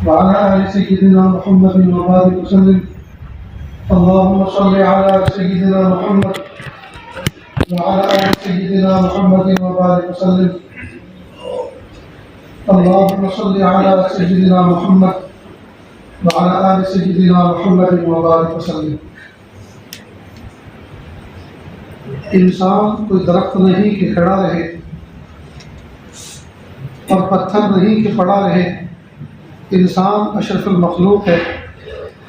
وعلى آل سيدنا محمد وبارك وسلم. اللهم صل على سيدنا محمد وعلى آل سيدنا محمد وبارك وسلم. اللهم صل على سيدنا محمد وعلى آل سيدنا محمد وبارك وسلم. انسان کوئی درخت نہیں کہ کھڑا رہے اور پتھر نہیں کہ پڑا رہے. انسان اشرف المخلوق ہے،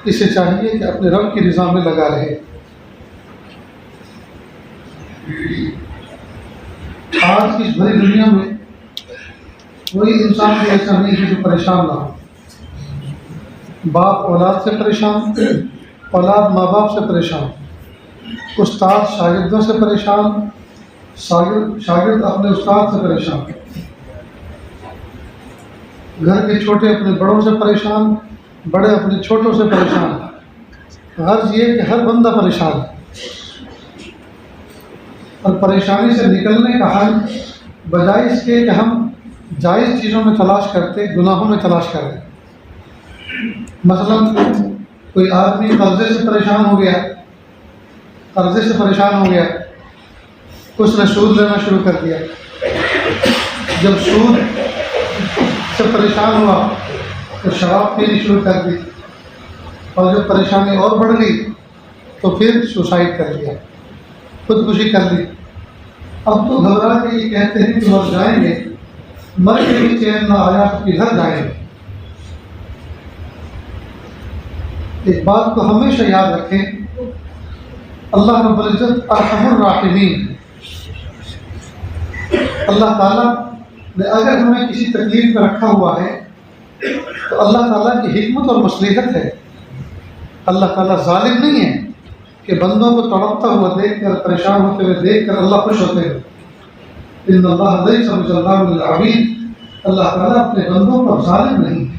اسے چاہیے کہ اپنے رب کی رضا میں لگا رہے. آج کی اس بڑی دنیا میں کوئی انسان بھی ایسا نہیں ہے جو پریشان نہ ہو. باپ اولاد سے پریشان، اولاد ماں باپ سے پریشان، استاد شاگردوں سے پریشان، شاگرد اپنے استاد سے پریشان، گھر کے چھوٹے اپنے بڑوں سے پریشان، بڑے اپنے چھوٹوں سے پریشان. غرض یہ کہ ہر بندہ پریشان ہے، اور پریشانی سے نکلنے کا حل بجائے اس کے کہ ہم جائز چیزوں میں تلاش کرتے گناہوں میں تلاش کریں. مثلا کوئی آدمی قرضے سے پریشان ہو گیا، اس نے سود لینا شروع کر دیا. جب سود سے پریشان ہوا تو شراب پینی شروع کر دی، اور جب پریشانی اور بڑھ گئی تو پھر سوسائڈ کر لیا، خودکشی کر لی. اب تو گھبرا کے یہ کہتے ہیں کہ مر جائیں گے، مر کے بھی چین نہ آیا تو کدھر جائیں گے. ایک بات کو ہمیشہ یاد رکھیں، اللہ رب العزت ارحم الراحمین. اللہ تعالیٰ نے اگر ہمیں کسی تکلیف میں رکھا ہوا ہے تو اللہ تعالیٰ کی حکمت اور مصلحت ہے. اللہ تعالیٰ ظالم نہیں ہے کہ بندوں کو تڑپتا ہوا دیکھ کر، پریشان ہوتے ہوئے دیکھ کر اللہ خوش ہوتے ہیں. ان اللہ لیس بظلام للعبید. اللہ تعالیٰ اپنے بندوں پر ظالم نہیں ہے.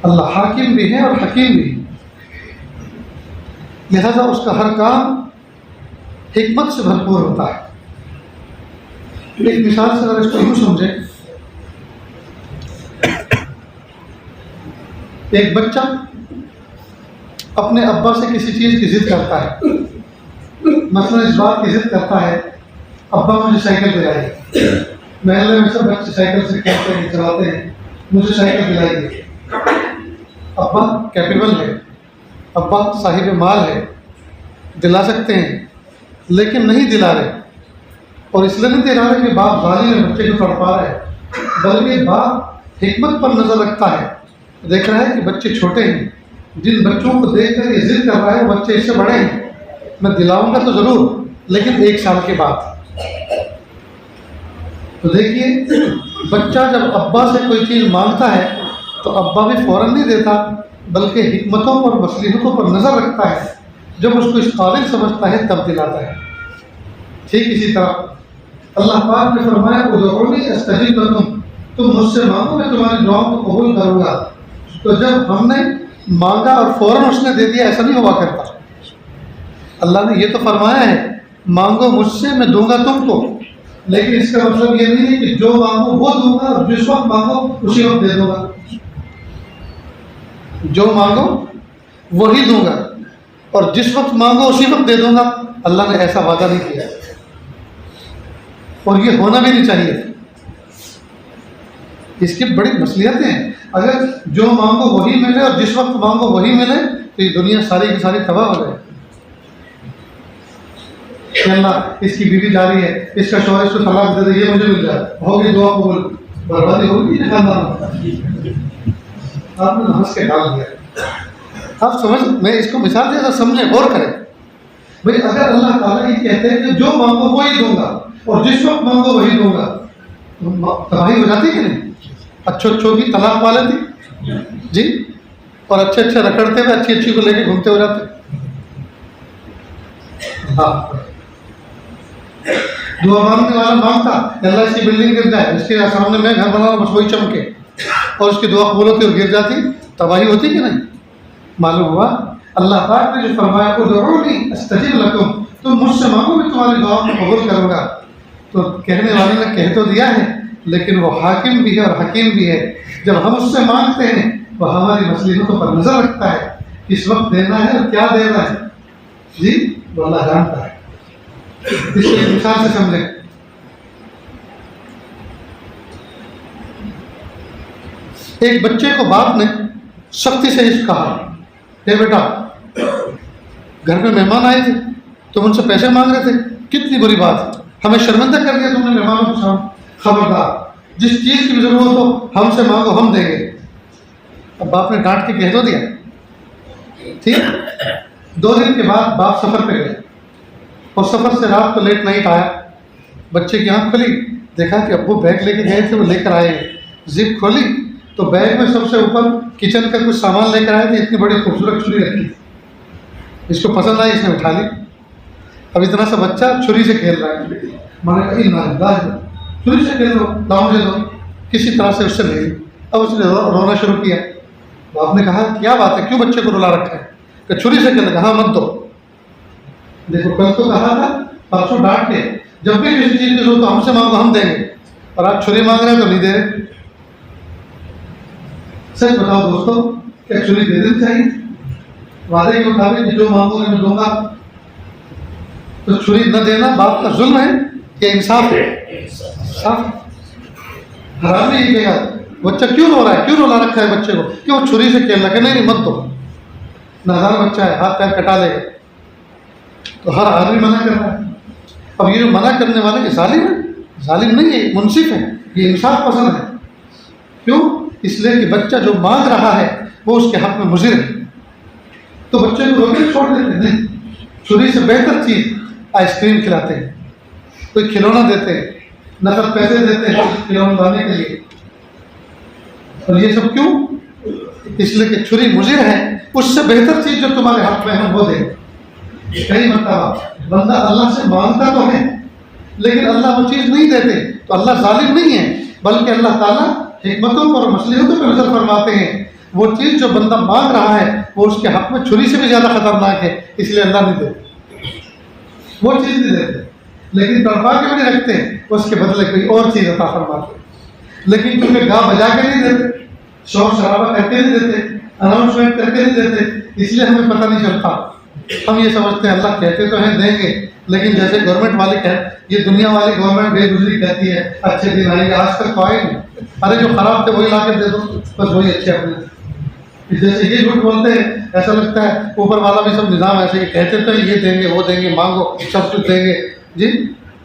اللہ حاکم بھی ہے اور حکیم بھی ہے، لہذا اس کا ہر کام حکمت سے بھرپور ہوتا ہے. ایک مثال سے اگر اس کو یوں سمجھیں، ایک بچہ اپنے ابا سے کسی چیز کی ضد کرتا ہے. مثلا اس بات کی ضد کرتا ہے، ابا مجھے سائیکل دلائیے. محلے میں سب بچے سائیکل سے کھیلتے ہیں، چلاتے ہیں، مجھے سائیکل دلائیے. ابا کیپیبل ہے، ابا صاحب مال ہے، دلا سکتے ہیں، لیکن نہیں دلا رہے. اور اس لیے نہیں دلا رہے کہ باپ ظالم ہے، بچے کو تڑپا رہا ہے، بلکہ باپ حکمت پر نظر رکھتا ہے. دیکھ رہا ہے کہ بچے چھوٹے ہیں، جن بچوں کو دیکھ کر یہ ضد کر رہا ہے وہ بچے اس سے بڑے ہیں، میں دلاؤں گا تو ضرور، لیکن 1 سال کے بعد. تو دیکھیے، بچہ جب ابا سے کوئی چیز مانگتا ہے تو ابا بھی فوراً نہیں دیتا، بلکہ حکمتوں اور مصلحتوں پر نظر رکھتا ہے. جب اس کو اس قابل سمجھتا ہے تب دلاتا ہے. ٹھیک اسی طرح اللہ پاک نے فرمایا ادعونی استجب لکم، تم مجھ سے مانگو میں تمہاری دعاؤں کو قبول کروں گا. تو جب ہم نے مانگا اور فوراً اس نے دے دیا، ایسا نہیں ہوا کرتا. اللہ نے یہ تو فرمایا ہے مانگو مجھ سے میں دوں گا تم کو، لیکن اس کا مطلب یہ نہیں ہے کہ جو مانگو وہ دوں گا اور جس وقت مانگو اسی وقت دے دوں گا. جو مانگو وہی دوں گا اور جس وقت مانگو اسی وقت دے دوں گا. اللہ نے ایسا وعدہ نہیں کیا، اور یہ ہونا بھی نہیں چاہیے. اس کی بڑی مصلحتیں ہیں. اگر جو مانگو وہی ملے اور جس وقت مانگو وہی ملے تو یہ دنیا ساری کی ساری تباہ ہو جائے. کہ اللہ اس کی بیوی جا رہی ہے، اس کا شوہر اس کو طلاق دے دے، یہ مجھے مل جائے، ہوگی دعا قبول، بربادی ہوگی نہیں خاندان. آپ نے ہنس کے ڈال دیا. آپ سمجھ، میں اس کو مثال دیا، سمجھیں، غور کریں. بھائی اگر اللہ تعالیٰ یہ کہتے ہیں کہ جو مانگو وہی دوں گا اور جس وقت مانگو وہی دوں گا، تباہی ہو جاتی کہ نہیں؟ اچھوں کی طلاق پا لیتی جی، اور اچھے رکڑتے ہوئے اچھی کو لے کے گھومتے ہو جاتے. ہاں، دعا مانگنے والا مانگتا کہ اللہ اس کی بلڈنگ گر جائے، اس کے سامنے میں گھر بنا بس وہی چمکے، اور اس کی دعا قبول ہوتی اور گر جاتی، تباہی ہوتی کہ نہیں؟ معلوم ہوا اللہ پاک نے جو فرمایا ادعونی استجب لکم، تم مجھ سے مانگو میں تمہاری دعا کو قبول کروں گا. تو کہنے والے نے کہہ تو دیا ہے لیکن وہ حاکم بھی ہے اور حکیم بھی ہے. جب ہم اس سے مانگتے ہیں وہ ہماری مصلحتوں پر نظر رکھتا ہے، کس وقت دینا ہے اور کیا دینا ہے. جی وہ اللہ جانتا ہے. اس لیے مثال سے سمجھیں. ایک بچے کو باپ نے سختی سے اس کہا کہ بیٹا گھر میں مہمان آئے تھے، تم ان سے پیسے مانگ رہے تھے، کتنی بری بات ہے، ہمیں شرمندہ کر دیا تم نے مہمانوں کے سامنے. خبردار، جس چیز کی ضرورت ہو ہم سے مانگو، ہم دیں گے. اب باپ نے ڈانٹ کے کہہ تو دیا. ٹھیک. 2 دن کے بعد باپ سفر پہ گئے اور سفر سے رات کو لیٹ نائٹ آیا. بچے کی آنکھ کھلی، دیکھا کہ ابو بیگ لے کے گئے تھے، وہ لے کر آئے. زپ کھولی تو بیگ میں سب سے اوپر کچن کا کچھ سامان لے کر آئے تھے. اتنی بڑی خوبصورت چھری رکھی تھی. اس کو پسند آئی، اس نے اٹھا لی. اب اتنا سا بچہ چھری سے کھیل رہا ہے. میں نے کہا چھری سے کھیل رہا ہو، لاؤ مجھے دو. کسی طرح سے اس سے لے لی. اب اس نے رونا شروع کیا. باپ نے کہا کیا بات ہے، کیوں بچے کو رلا رکھا ہے؟ کہ چھری سے کھیل رہا. ہاں مت دو. دیکھو کل تو کہا تھا، پرسوں ڈانٹ کے جب بھی کسی چیز کی ضرورت تو ہم سے مانگو، ہم دیں گے، اور آپ چھری مانگ رہے ہیں تو نہیں دے رہے. سچ بتاؤ دوستو، کیا چھری دے دینی چاہیے؟ وعدے کے مطابق جو مانگو گے میں دوں گا. تو چھری نہ دینا باپ کا ظلم ہے کہ انصاف ہے؟ حرام نہیں کہے گا. بچہ کیوں رو رہا ہے، کیوں رولا رکھا ہے بچے کو کہ وہ چھری سے کھیل رہا ہے؟ نہیں مت دو. نادان بچہ ہے، ہاتھ پیر کٹا لے گا. تو ہر آدمی منع کر رہا ہے. اب یہ جو منع کرنے والے یہ ظالم ہے؟ ظالم نہیں ہے، منصف ہے، یہ انصاف پسند ہے. کیوں؟ اس لیے کہ بچہ جو مانگ رہا ہے وہ اس کے حق میں مضر ہے. تو بچے کو روکے چھوڑ دیتے نہیں. چھری سے بہتر چیز آئس کریم کھلاتے ہیں، کوئی کھلونا دیتے ہیں، نقد پیسے دیتے ہیں کھلونا لانے کے لیے. اور یہ سب کیوں؟ اس لیے کہ چھری مضر ہے. اس سے بہتر چیز جو تمہارے حق میں ہے وہ دے. کئی مرتبہ بندہ اللہ سے مانگتا تو ہے لیکن اللہ وہ چیز نہیں دیتے. تو اللہ ظالم نہیں ہے، بلکہ اللہ تعالیٰ حکمتوں پر مصلحتوں پر نظر فرماتے ہیں. وہ چیز جو بندہ مانگ رہا ہے وہ اس کے حق میں چھری سے بھی زیادہ خطرناک ہے، اس لیے اللہ نہیں دیتے. وہ چیز نہیں دیتے لیکن تڑپا کے بھی نہیں رکھتے، اس کے بدلے کوئی اور چیز عطا فرماتے. لیکن کیونکہ گا بجا کے نہیں دیتے، شور شرابہ کر کے نہیں دیتے، اناؤنسمنٹ کر کے نہیں دیتے، اس لیے ہمیں پتہ نہیں چلتا. ہم یہ سمجھتے ہیں اللہ کہتے تو ہیں دیں گے، لیکن جیسے گورنمنٹ والے کہیں، یہ دنیا والی گورنمنٹ بے گزری کہتی ہے اچھے دن آئیں گے، آج تک تو آئے نہیں. ارے جو خراب تھے وہی لا کے دے دو، بس وہی اچھے اپنے. جیسے یہ جھوٹ بولتے ہیں، ایسا لگتا ہے اوپر والا بھی سب نظام ایسے ہی کہتے تو ہیں یہ دیں گے وہ دیں گے، مانگو سب کچھ دیں گے. جی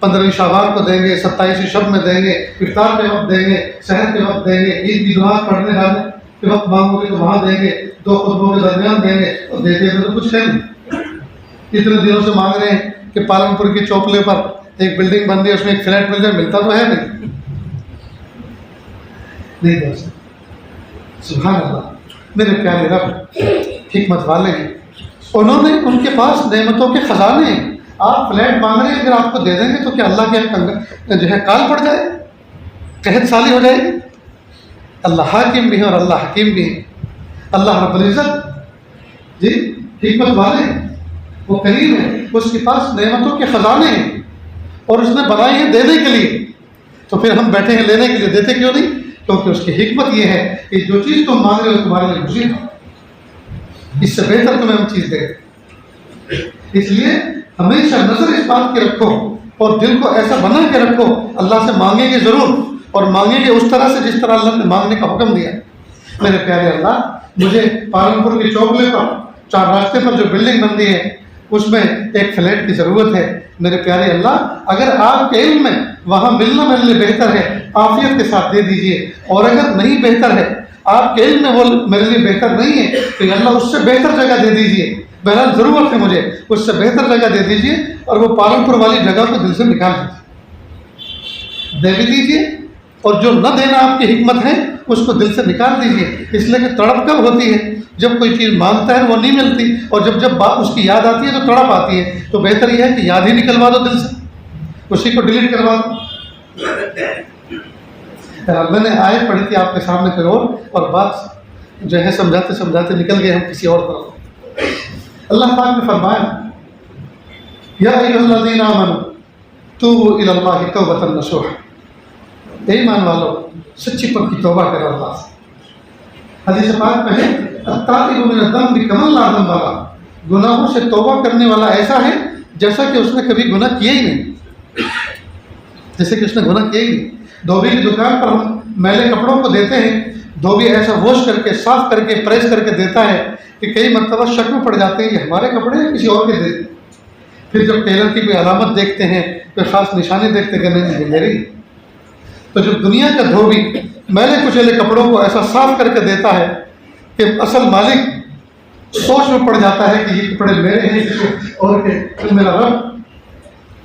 15ویں شعبان کو دیں گے، 27ویں شب میں دیں گے، افطار کے وقت دیں گے، سحر کے وقت دیں گے، عید کی دعا پڑھنے والے کے وقت مانگو گے تو وہاں دیں گے، 2 خطبوں کے درمیان دیں گے. اور دیتے تو کچھ ہے نہیں. اتنے دنوں سے مانگ رہے ہیں کہ پالن پور کی چوپلے پر ایک بلڈنگ بن رہی ہے، اس میں ایک فلیٹ مل جائے، ملتا تو ہے نہیں دوست. سبحان اللہ. میرے پیارے رب حکمت والے ہیں، انہوں نے ان کے پاس نعمتوں کے خزانے ہیں. آپ فلیٹ مانگ رہے ہیں، اگر آپ کو دے دیں گے تو کیا اللہ کے جو ہے کال پڑ جائے، قحط سالی ہو جائے گی؟ اللہ حاکم بھی ہے اور اللہ حکیم بھی ہے. اللہ رب العزت جی حکمت والے ہیں، وہ کریم ہے، اس کے پاس نعمتوں کے خزانے ہیں اور اس نے بنائی ہیں دینے کے لیے. تو پھر ہم بیٹھے ہیں لینے کے لیے، دیتے کیوں نہیں؟ کیونکہ اس کی حکمت یہ ہے کہ جو چیز تم مانگ رہے ہو تمہارے لیے خوشی ہے، اس سے بہتر تمہیں ہم چیز دیں. اس لیے ہمیشہ نظر اس بات کی رکھو اور دل کو ایسا بنا کے رکھو اللہ سے مانگیں گے ضرور، اور مانگیں گے اس طرح سے جس طرح اللہ نے مانگنے کا حکم دیا. میرے پیارے اللہ، مجھے پالن پور کی چوکلے پر 4 راستے پر جو بلڈنگ بن رہی ہے اس میں ایک فلیٹ کی ضرورت ہے. میرے پیارے اللہ، اگر آپ کے علم میں وہاں ملنا میرے لیے بہتر ہے، عافیت کے ساتھ دے دیجئے، اور اگر نہیں بہتر ہے، آپ کے علم میں وہ میرے لیے بہتر نہیں ہے، تو اللہ اس سے بہتر جگہ دے دیجئے. بہرحال ضرورت ہے مجھے، اس سے بہتر جگہ دے دیجئے، اور وہ پالن پور والی جگہ کو دل سے نکال دیجیے، دے بھی دیجیے، اور جو نہ دینا آپ کی حکمت ہے اس کو دل سے نکال دیجیے. اس لیے کہ تڑپ کب ہوتی ہے؟ جب کوئی چیز مانگتا ہے وہ نہیں ملتی، اور جب بات اس کی یاد آتی ہے تو تڑپ آتی ہے. تو بہتر یہ ہے کہ یاد ہی نکلوا دو دل سے، اسی کو ڈیلیٹ کروا دو. میں نے آیت پڑھی تھی آپ کے سامنے پھر اور بات جو ہے سمجھاتے سمجھاتے نکل گئے ہم کسی اور طرف. اللہ پاک نے فرمایا یا ایھا الذین آمنوا توبوا الی اللہ توبۃ نصوحا. اے ایمان والو سچی پکی توبہ کرو اللہ سے۔ حدیث پاک میں ہے التائب من الذنب کمن لا ذنب له، گناہوں سے توبہ کرنے والا ایسا ہے جیسا کہ اس نے کبھی گناہ کیا ہی نہیں، جیسے کہ اس نے گناہ کیا ہی نہیں۔ دھوبی کی دکان پر ہم میلے کپڑوں کو دیتے ہیں، دھوبی ایسا واش کر کے صاف کر کے پریس کر کے دیتا ہے کہ کئی مرتبہ شک میں پڑ جاتے ہیں یہ ہمارے کپڑے ہیں کسی اور کے دیتے، پھر جب ٹیلر کی کوئی علامت دیکھتے ہیں کوئی خاص نشانی دیکھتے کہ نہیں یہ میری۔ تو جب دنیا کا دھوبی میلے کچیلے کپڑوں کو ایسا صاف کر کے دیتا ہے کہ اصل مالک سوچ میں پڑ جاتا ہے کہ یہ کپڑے میرے ہیں کسی اور کے، پھر میرا رب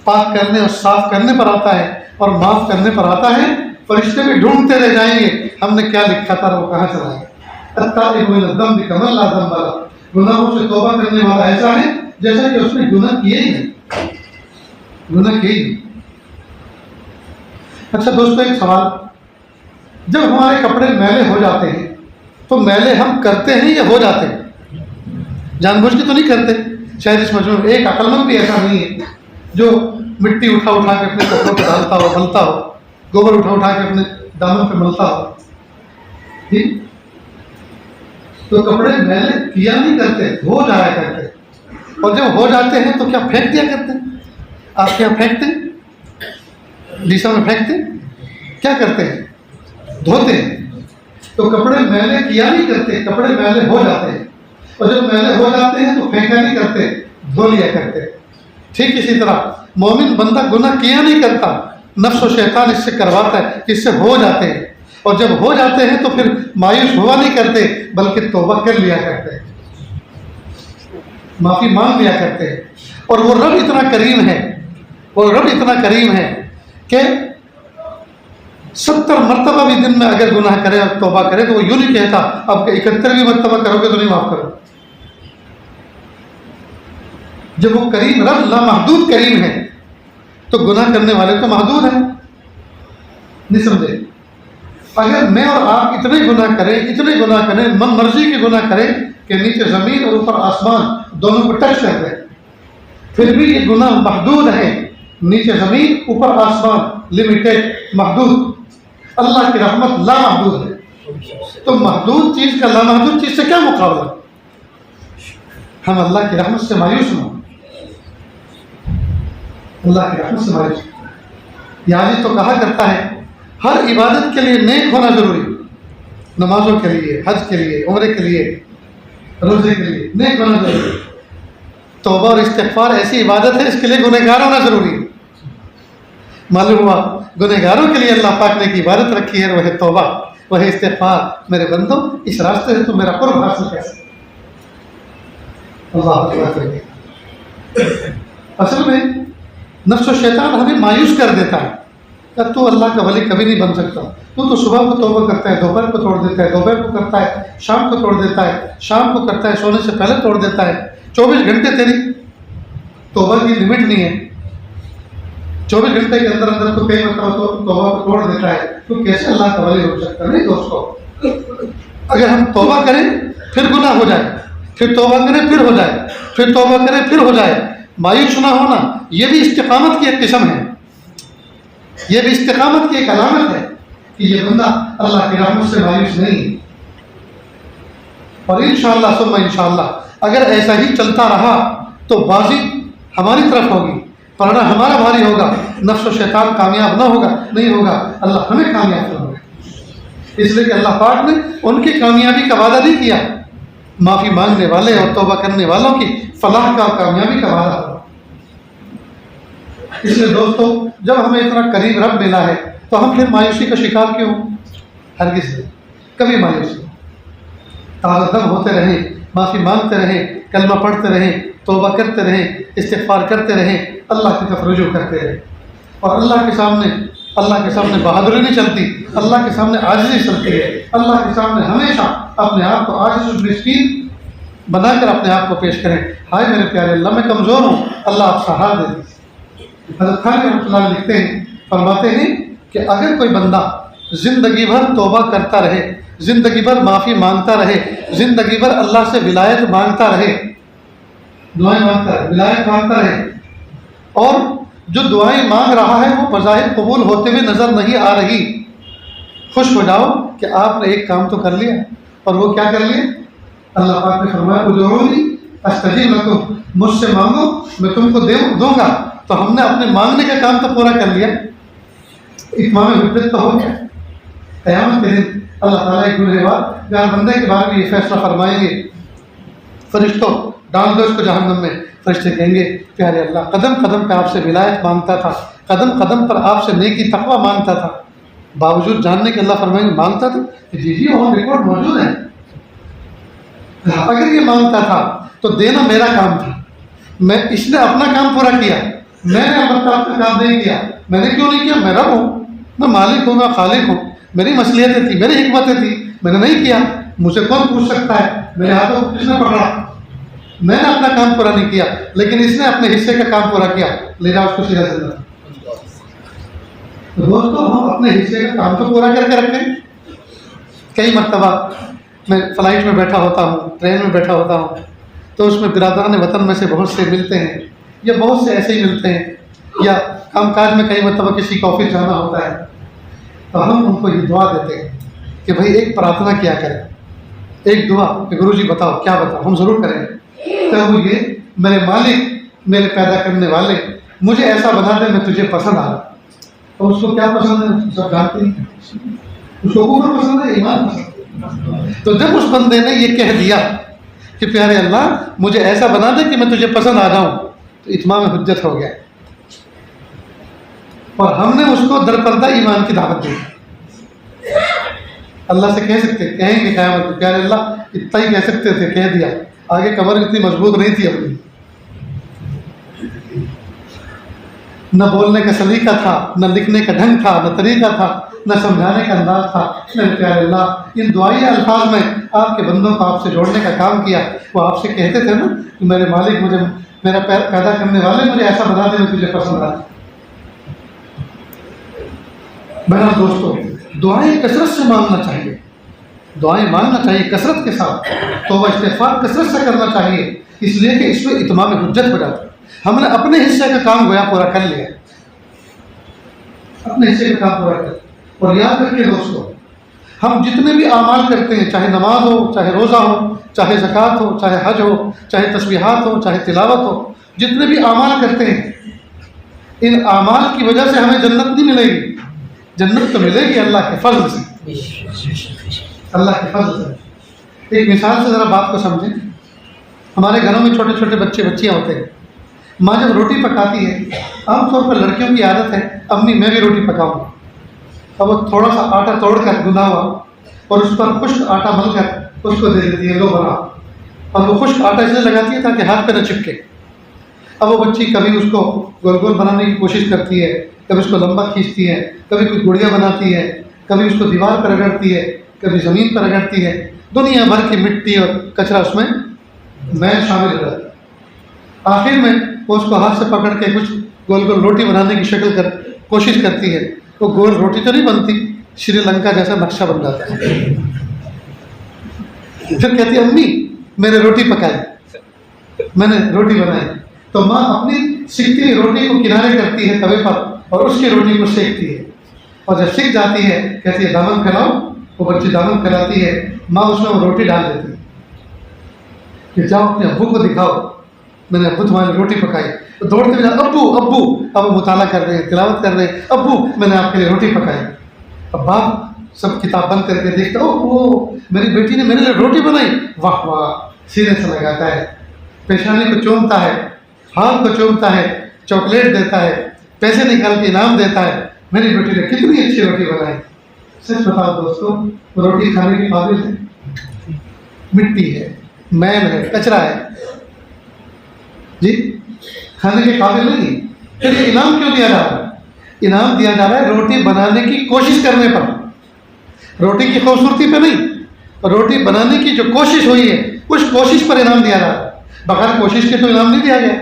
پاک کرنے اور صاف کرنے پر آتا ہے اور معاف کرنے پر آتا ہے، فرشتے بھی ڈھونڈتے رہ جائیں گے ہم نے کیا لکھا تھا وہ کہاں چلا گیا۔ التائب من الذنب کمن لا ذنب له، گناہوں سے توبہ کرنے والا ایسا ہے جیسا کہ اس نے گناہ کیے ہی نہیں، گناہ کیے ہی نہیں۔ اچھا دوستو ایک سوال، جب ہمارے کپڑے میلے ہو جاتے ہیں تو میلے ہم کرتے ہیں یا ہو جاتے ہیں؟ جان بوجھ کے تو نہیں کرتے، شاید اس مجموعے میں ایک عقل مند بھی ایسا نہیں ہے جو مٹی اٹھا اٹھا کے اپنے کپڑوں پہ ڈالتا ہو، ملتا ہو، گوبر اٹھا اٹھا کے اپنے دامن پہ ملتا ہو، ٹھیک؟ تو کپڑے میلے کیا نہیں کرتے، ہو جایا کرتے، اور جب ہو جاتے ہیں تو کیا پھینک دیا کرتے ہیں؟ آپ کیا پھینکتے ہیں؟ ڈیسا میں پھینکتے ہیں؟ کیا کرتے ہیں؟ دھوتے ہیں۔ تو کپڑے میلے کیا نہیں کرتے، کپڑے میلے ہو جاتے ہیں، اور جب میلے ہو جاتے ہیں تو پھینکا نہیں کرتے، دھو لیا کرتے۔ ٹھیک اسی طرح مومن بندہ گناہ کیا نہیں کرتا، نفس و شیطان اس سے کرواتا ہے کہ اس سے ہو جاتے ہیں، اور جب ہو جاتے ہیں تو پھر مایوس ہوا نہیں کرتے بلکہ توبہ کر لیا کرتے ہیں، معافی مانگ لیا کرتے ہیں۔ اور وہ رب اتنا کریم ہے، وہ رب اتنا کریم ہے کہ 70 مرتبہ بھی دن میں اگر گناہ کرے اور توبہ کرے تو وہ یوں نہیں کہتا اب 71ویں مرتبہ کرو گے تو نہیں معاف کرو۔ جب وہ کریم رب لامحدود کریم ہے تو گناہ کرنے والے تو محدود ہیں، نہیں سمجھے؟ اگر میں اور آپ اتنے گناہ کریں من مرضی کے گناہ کریں کہ نیچے زمین اور اوپر آسمان دونوں کو ٹچ کر دیں، پھر بھی یہ گناہ محدود ہے، نیچے زمین اوپر آسمان لمیٹیڈ محدود، اللہ کی رحمت لامحدود ہے۔ تو محدود چیز کا لامحدود چیز سے کیا مقابلہ؟ ہم اللہ کی رحمت سے مایوس ہوں، اللہ کی رحمت سے مایوس ہوں۔ یعنی تو کہا کرتا ہے ہر عبادت کے لیے نیک ہونا ضروری، نمازوں کے لیے، حج کے لیے، عمرے کے لیے، روزے کے لیے نیک ہونا ضروری۔ توبہ اور استغفار ایسی عبادت ہے اس کے لیے گنہگار ہونا ضروری ہے۔ معلوم ہوا گنہگاروں کے لیے اللہ پاک نے ایک عبادت رکھی ہے، وہ ہے توبہ، وہ ہے استغفار۔ میرے بندو اس راستے سے تم میرا قرب حاصل کر سکتے۔ اللہ اکبر۔ اصل میں نفس و شیطان ہمیں مایوس کر دیتا ہے کہ تو اللہ کا ولی کبھی نہیں بن سکتا، تو صبح کو توبہ کرتا ہے، دوپہر کو توڑ دیتا ہے، دوپہر کو کرتا ہے، شام کو توڑ دیتا ہے، شام کو کرتا ہے، سونے سے پہلے توڑ دیتا ہے۔ 24 گھنٹے تیری توبہ کی لمٹ نہیں ہے، 24 گھنٹے کے اندر اندر تو کئی مرتبہ تو توبہ کو توڑ دیتا ہے، تو کیسے اللہ کا ولی ہو سکتا ہے؟ نہیں دوستو، اگر ہم توبہ کریں پھر گناہ ہو جائے، پھر توبہ کریں پھر ہو جائے، پھر توبہ کریں پھر ہو جائے، مایوس نہ ہونا یہ بھی استقامت کی ایک قسم ہے، یہ بھی استقامت کی ایک علامت ہے کہ یہ بندہ اللہ کی رحمت سے مایوس نہیں ہے۔ اور انشاءاللہ ثم انشاءاللہ اگر ایسا ہی چلتا رہا تو بازی ہماری طرف ہوگی، پڑھنا ہمارا بھاری ہوگا، نفس و شیطان کامیاب نہ ہوگا، نہیں ہوگا، اللہ ہمیں کامیاب کرے۔ اس لیے کہ اللہ پاک نے ان کی کامیابی کا وعدہ نہیں کیا، معافی مانگنے والے اور توبہ کرنے والوں کی فلاح کا اور کامیابی کا وعدہ ہوا۔ اس لیے دوستو جب ہمیں اتنا قریب رب ملا ہے تو ہم پھر مایوسی کا شکار کیوں؟ ہرگز نہیں، کبھی مایوسی نہیں۔ تازہ دم ہوتے رہیں، معافی مانگتے رہیں، کلمہ پڑھتے رہیں، توبہ کرتے رہیں، استغفار کرتے رہیں، اللہ کی طرف رجوع کرتے رہیں۔ اور اللہ کے سامنے بہادری نہیں چلتی، اللہ کے سامنے عاجزی چلتی ہے۔ اللہ کے سامنے ہمیشہ اپنے آپ کو عاجز و مسکین بنا کر اپنے آپ کو پیش کریں۔ ہائے میرے پیارے اللہ میں کمزور ہوں، اللہ آپ سہارا دے دیجیے۔ حضرت خان رحمۃ اللہ لکھتے ہیں، فرماتے ہیں کہ اگر کوئی بندہ زندگی بھر توبہ کرتا رہے، زندگی بھر معافی مانگتا رہے، زندگی بھر اللہ سے ولایت مانگتا رہے، دعائیں مانگتا رہے، ولایت مانگتا رہے، اور جو دعائیں مانگ رہا ہے وہ بظاہر قبول ہوتے ہوئے نظر نہیں آ رہی، خوش ہو جاؤ کہ آپ نے ایک کام تو کر لیا. اور وہ کیا کر لیا؟ اللہ پاک نے فرمایا ادعونی استجیب لکم، مجھ سے مانگو میں تم کو دوں گا. تو ہم نے اپنے مانگنے کا کام تو پورا کر لیا، اتمام حجت تو ہو گیا. قیامت کے دن اللہ تعالیٰ ایک گنہگار جہاں بندے کے بارے میں یہ فیصلہ فرمائیں گے، فرشتوں ڈال دو اس کو جہنم میں. فرشتے کہیں گے پیارے اللہ قدم قدم پہ آپ سے ولایت مانگتا تھا، قدم قدم پر آپ سے نیکی تقویٰ مانگتا تھا، باوجود جاننے کہ اللہ فرمائیں گے مانگتا تھا. جی وہ ریکارڈ موجود ہے. اگر یہ مانگتا تھا تو دینا میرا کام تھا، اس نے اپنا کام پورا کیا، میں نے البتہ اپنا کام نہیں کیا. میں نے کیوں نہیں کیا؟ میں رب ہوں، میں مالک ہوں، میں خالق ہوں، میری مصلحتیں تھی، میری حکمتیں تھی، میں نے نہیں کیا. مجھے کون پوچھ سکتا ہے میرے ہاتھوں کو کس نے پکڑا؟ میں نے اپنا کام پورا نہیں کیا، لیکن اس نے اپنے حصے کا کام پورا کیا. لے جاؤ اس کو سیدھا سیدھا. دوستوں ہم اپنے حصے کا کام تو پورا کر کے رکھیں. کئی مرتبہ میں فلائٹ میں بیٹھا ہوتا ہوں، ٹرین میں بیٹھا ہوتا ہوں، تو اس میں برادران وطن میں سے بہت سے ملتے ہیں، یا بہت سے ایسے ہی ملتے ہیں، یا کام کاج میں کئی مرتبہ کسی کو آفس جانا ہوتا ہے. تو ہم ان کو یہ دعا دیتے ہیں کہ بھائی ایک پرارتھنا کیا کریں، ایک دعا کہ گرو جی بتاؤ کیا بتاؤ. ہم ضرور کریں گے. تو وہ یہ میرے مالک، میرے پیدا کرنے والے، مجھے ایسا بنا دے میں تجھے پسند آ رہا. اور اس کو کیا پسند ہے سب جانتے ہیں، اس کو کفر پسند ہے، ایمان پسند ہے. تو جب اس بندے نے یہ کہہ دیا کہ پیارے اللہ مجھے ایسا بنا دے کہ میں تجھے پسند آ جاؤں، تو اتمام حجت ہو گیا. اور ہم نے اس کو درپردہ ایمان کی دعوت دی. اللہ سے کہہ سکتے، کہیں گے قیامت میں پیارے اللہ اتنا ہی کہہ سکتے تھے، کہہ دیا. آگے کمر اتنی مضبوط نہیں تھی اپنی، نہ بولنے کا سلیقہ تھا، نہ لکھنے کا ڈھنگ تھا، نہ طریقہ تھا، نہ سمجھانے کا انداز تھا. میرے پیارے اللہ ان دعائی الفاظ میں آپ کے بندوں کو آپ سے جوڑنے کا کام کیا. وہ آپ سے کہتے تھے نا کہ میرے مالک مجھے، میرا پیدا کرنے والے مجھے ایسا بنا دے میں تجھے پسند آ. میرا دوستو دعائیں کثرت سے مانگنا چاہیے، دعائیں مانگنا چاہیے کثرت کے ساتھ. توبہ استغفار کثرت سے کرنا چاہیے، اس لیے کہ اس میں اتمام حجت ہو جاتا ہے. ہم نے اپنے حصے کا کام گویا پورا کر لیا، اپنے حصے کا کام پورا کر. اور یاد رکھیے دوستو ہم جتنے بھی اعمال کرتے ہیں، چاہے نماز ہو، چاہے روزہ ہو، چاہے زکوٰۃ ہو، چاہے حج ہو، چاہے تسبیحات ہو، چاہے تلاوت ہو، جتنے بھی اعمال کرتے ہیں ان اعمال کی وجہ سے ہمیں جنت نہیں ملے گی. جنت تو ملے گی اللہ کے فضل سے، اللہ کے فضل سے. ایک مثال سے ذرا بات کو سمجھیں. ہمارے گھروں میں چھوٹے چھوٹے بچے بچیاں ہوتے ہیں. ماں جب روٹی پکاتی ہے، عام طور پر لڑکیوں کی عادت ہے امی میں بھی روٹی پکاؤں. اب وہ تھوڑا سا آٹا توڑ کر گنا ہوا اور اس پر خشک آٹا مل کر اس کو دے دیتی ہے، لو بنا. اور وہ خشک آٹا اس لیے لگاتی ہے تاکہ ہاتھ پہ نہ چپکے. اب وہ بچی کبھی اس کو گول گول بنانے کی کوشش کرتی ہے، کبھی اس کو لمبا کھینچتی ہے، کبھی کوئی گڑیا بناتی ہے، کبھی اس کو دیوار پر رگڑتی ہے، کبھی زمین پر رگڑتی ہے. دنیا بھر کی مٹی اور کچرا اس میں میل شامل ہو جاتا ہے. آخر میں وہ اس کو ہاتھ سے پکڑ کے کچھ گول گول روٹی بنانے کی شکل کر کوشش کرتی ہے. وہ گول روٹی تو نہیں بنتی، شری لنکا جیسا نقشہ بن جاتا ہے. پھر کہتی ہے امی میں نے روٹی پکائی، میں نے روٹی بنائی. تو ماں اپنی سکتی ہوئی روٹی کو کنارے کرتی ہے توے پر اور اس کی روٹی کو سیکتی ہے. اور جب سیک جاتی ہے کہتی ہے دامن پھیلاؤ. وہ بچی دامن پھیلاتی ہے، ماں اس میں وہ روٹی ڈال دیتی ہے کہ جاؤ اپنے ابو کو دکھاؤ میں نے ابو تمہاری روٹی پکائی. تو دوڑتے ہوئے ابو ابو، اب وہ مطالعہ کر رہے ہیں، تلاوت کر رہے ہیں، ابو میں نے آپ کے لیے روٹی پکائی. اب باپ سب کتاب بند کر کے دیکھتا او میری بیٹی نے میرے لیے روٹی بنائی. واہ واہ، سینے سے لگاتا ہے، پیشانی کو چومتا ہے، ہاتھ کو چومتا ہے، چاکلیٹ دیتا ہے، پیسے نکال کے انعام دیتا ہے. میری بیٹی نے کتنی اچھی روٹی بنائی. سچ بتاؤ دوستو روٹی کھانے کی قابل ہے؟ مٹی ہے، میل ہے، کچرا ہے جی، کھانے کے قابل نہیں. پھر یہ انعام کیوں دیا جا رہا ہے؟ انعام دیا جا رہا ہے روٹی بنانے کی کوشش کرنے پر، روٹی کی خوبصورتی پہ نہیں. روٹی بنانے کی جو کوشش ہوئی ہے اس کوشش پر انعام دیا جا رہا ہے. بغیر کوشش کے تو انعام نہیں دیا گیا،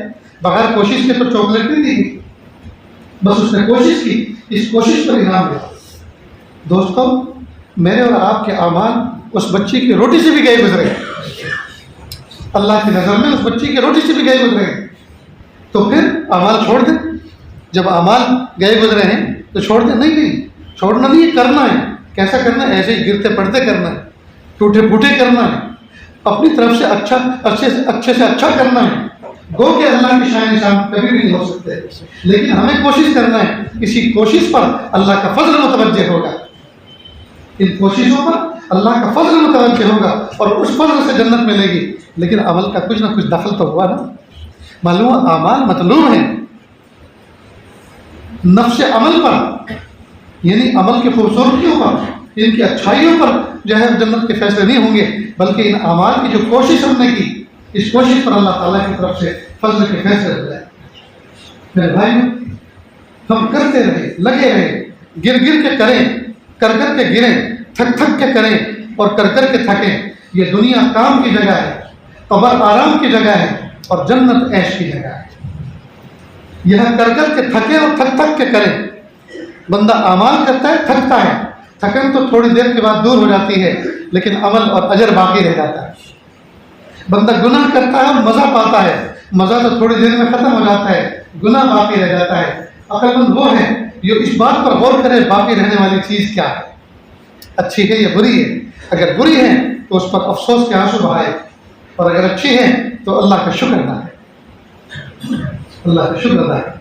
بغیر کوشش کے تو چاکلیٹ نہیں دی گئی. بس اس نے کوشش کی، اس کوشش پر انعام دیا. دوستوں میرے اور آپ کے اعمال اس بچی کی روٹی سے بھی گئے گزرے، اللہ کی نظر میں اس بچی کی روٹی سے بھی گئے گزرے ہیں. تو پھر اعمال چھوڑ دیں. جب اعمال گئے گزرے ہیں تو چھوڑ دیں. نہیں چھوڑنا نہیں، کرنا ہے. کیسا کرنا ہے؟ ایسے ہی گرتے پڑتے کرنا ہے، ٹوٹے پھوٹے کرنا ہے، اپنی طرف سے اچھے سے اچھا کرنا ہے. گو کہ اللہ کی شان نشان کبھی بھی نہیں ہو سکتے، لیکن ہمیں کوشش کرنا ہے. اسی کوشش پر اللہ کا فضل متوجہ ہوگا، ان کوششوں پر اللہ کا فضل متوجہ ہوگا اور اس فضل سے جنت ملے گی. لیکن عمل کا کچھ نہ کچھ دخل تو ہوا نا. معلوم اعمال مطلوب ہیں، نفس عمل پر یعنی عمل کی خوبصورتیوں پر، ان کی اچھائیوں پر جو ہے جنت کے فیصلے نہیں ہوں گے، بلکہ ان اعمال کی جو کوشش ہم نے کی، اس کوشش پر اللہ تعالیٰ کی طرف سے فضل کے فیصلے ہو جائے. میرے بھائی ہم کرتے رہے، لگے رہے، گر کے کریں، کر کے گریں، تھک کے کریں اور کر کے تھکیں. یہ دنیا کام کی جگہ ہے، قبر آرام کی جگہ ہے اور جنت عیش کی جگہ ہے. یہاں کر کے تھکے اور تھک کے کریں. بندہ اعمال کرتا ہے، تھکتا ہے، تھکن تو تھوڑی دیر کے بعد دور ہو جاتی ہے، لیکن عمل اور اجر باقی رہ جاتا ہے. بندہ گناہ کرتا ہے، مزہ پاتا ہے، مزہ تو تھوڑی دیر میں ختم ہو جاتا ہے، گناہ باقی رہ جاتا ہے. عقل مند وہ ہے جو اس بات پر غور کرے باقی رہنے والی چیز کیا ہے، اچھی ہے یا بری ہے. اگر بری ہے تو اس پر افسوس کے آنسو بہائے، اور اگر اچھی ہے تو اللہ کا شکر ادا ہے، اللہ کا شکر ادا ہے.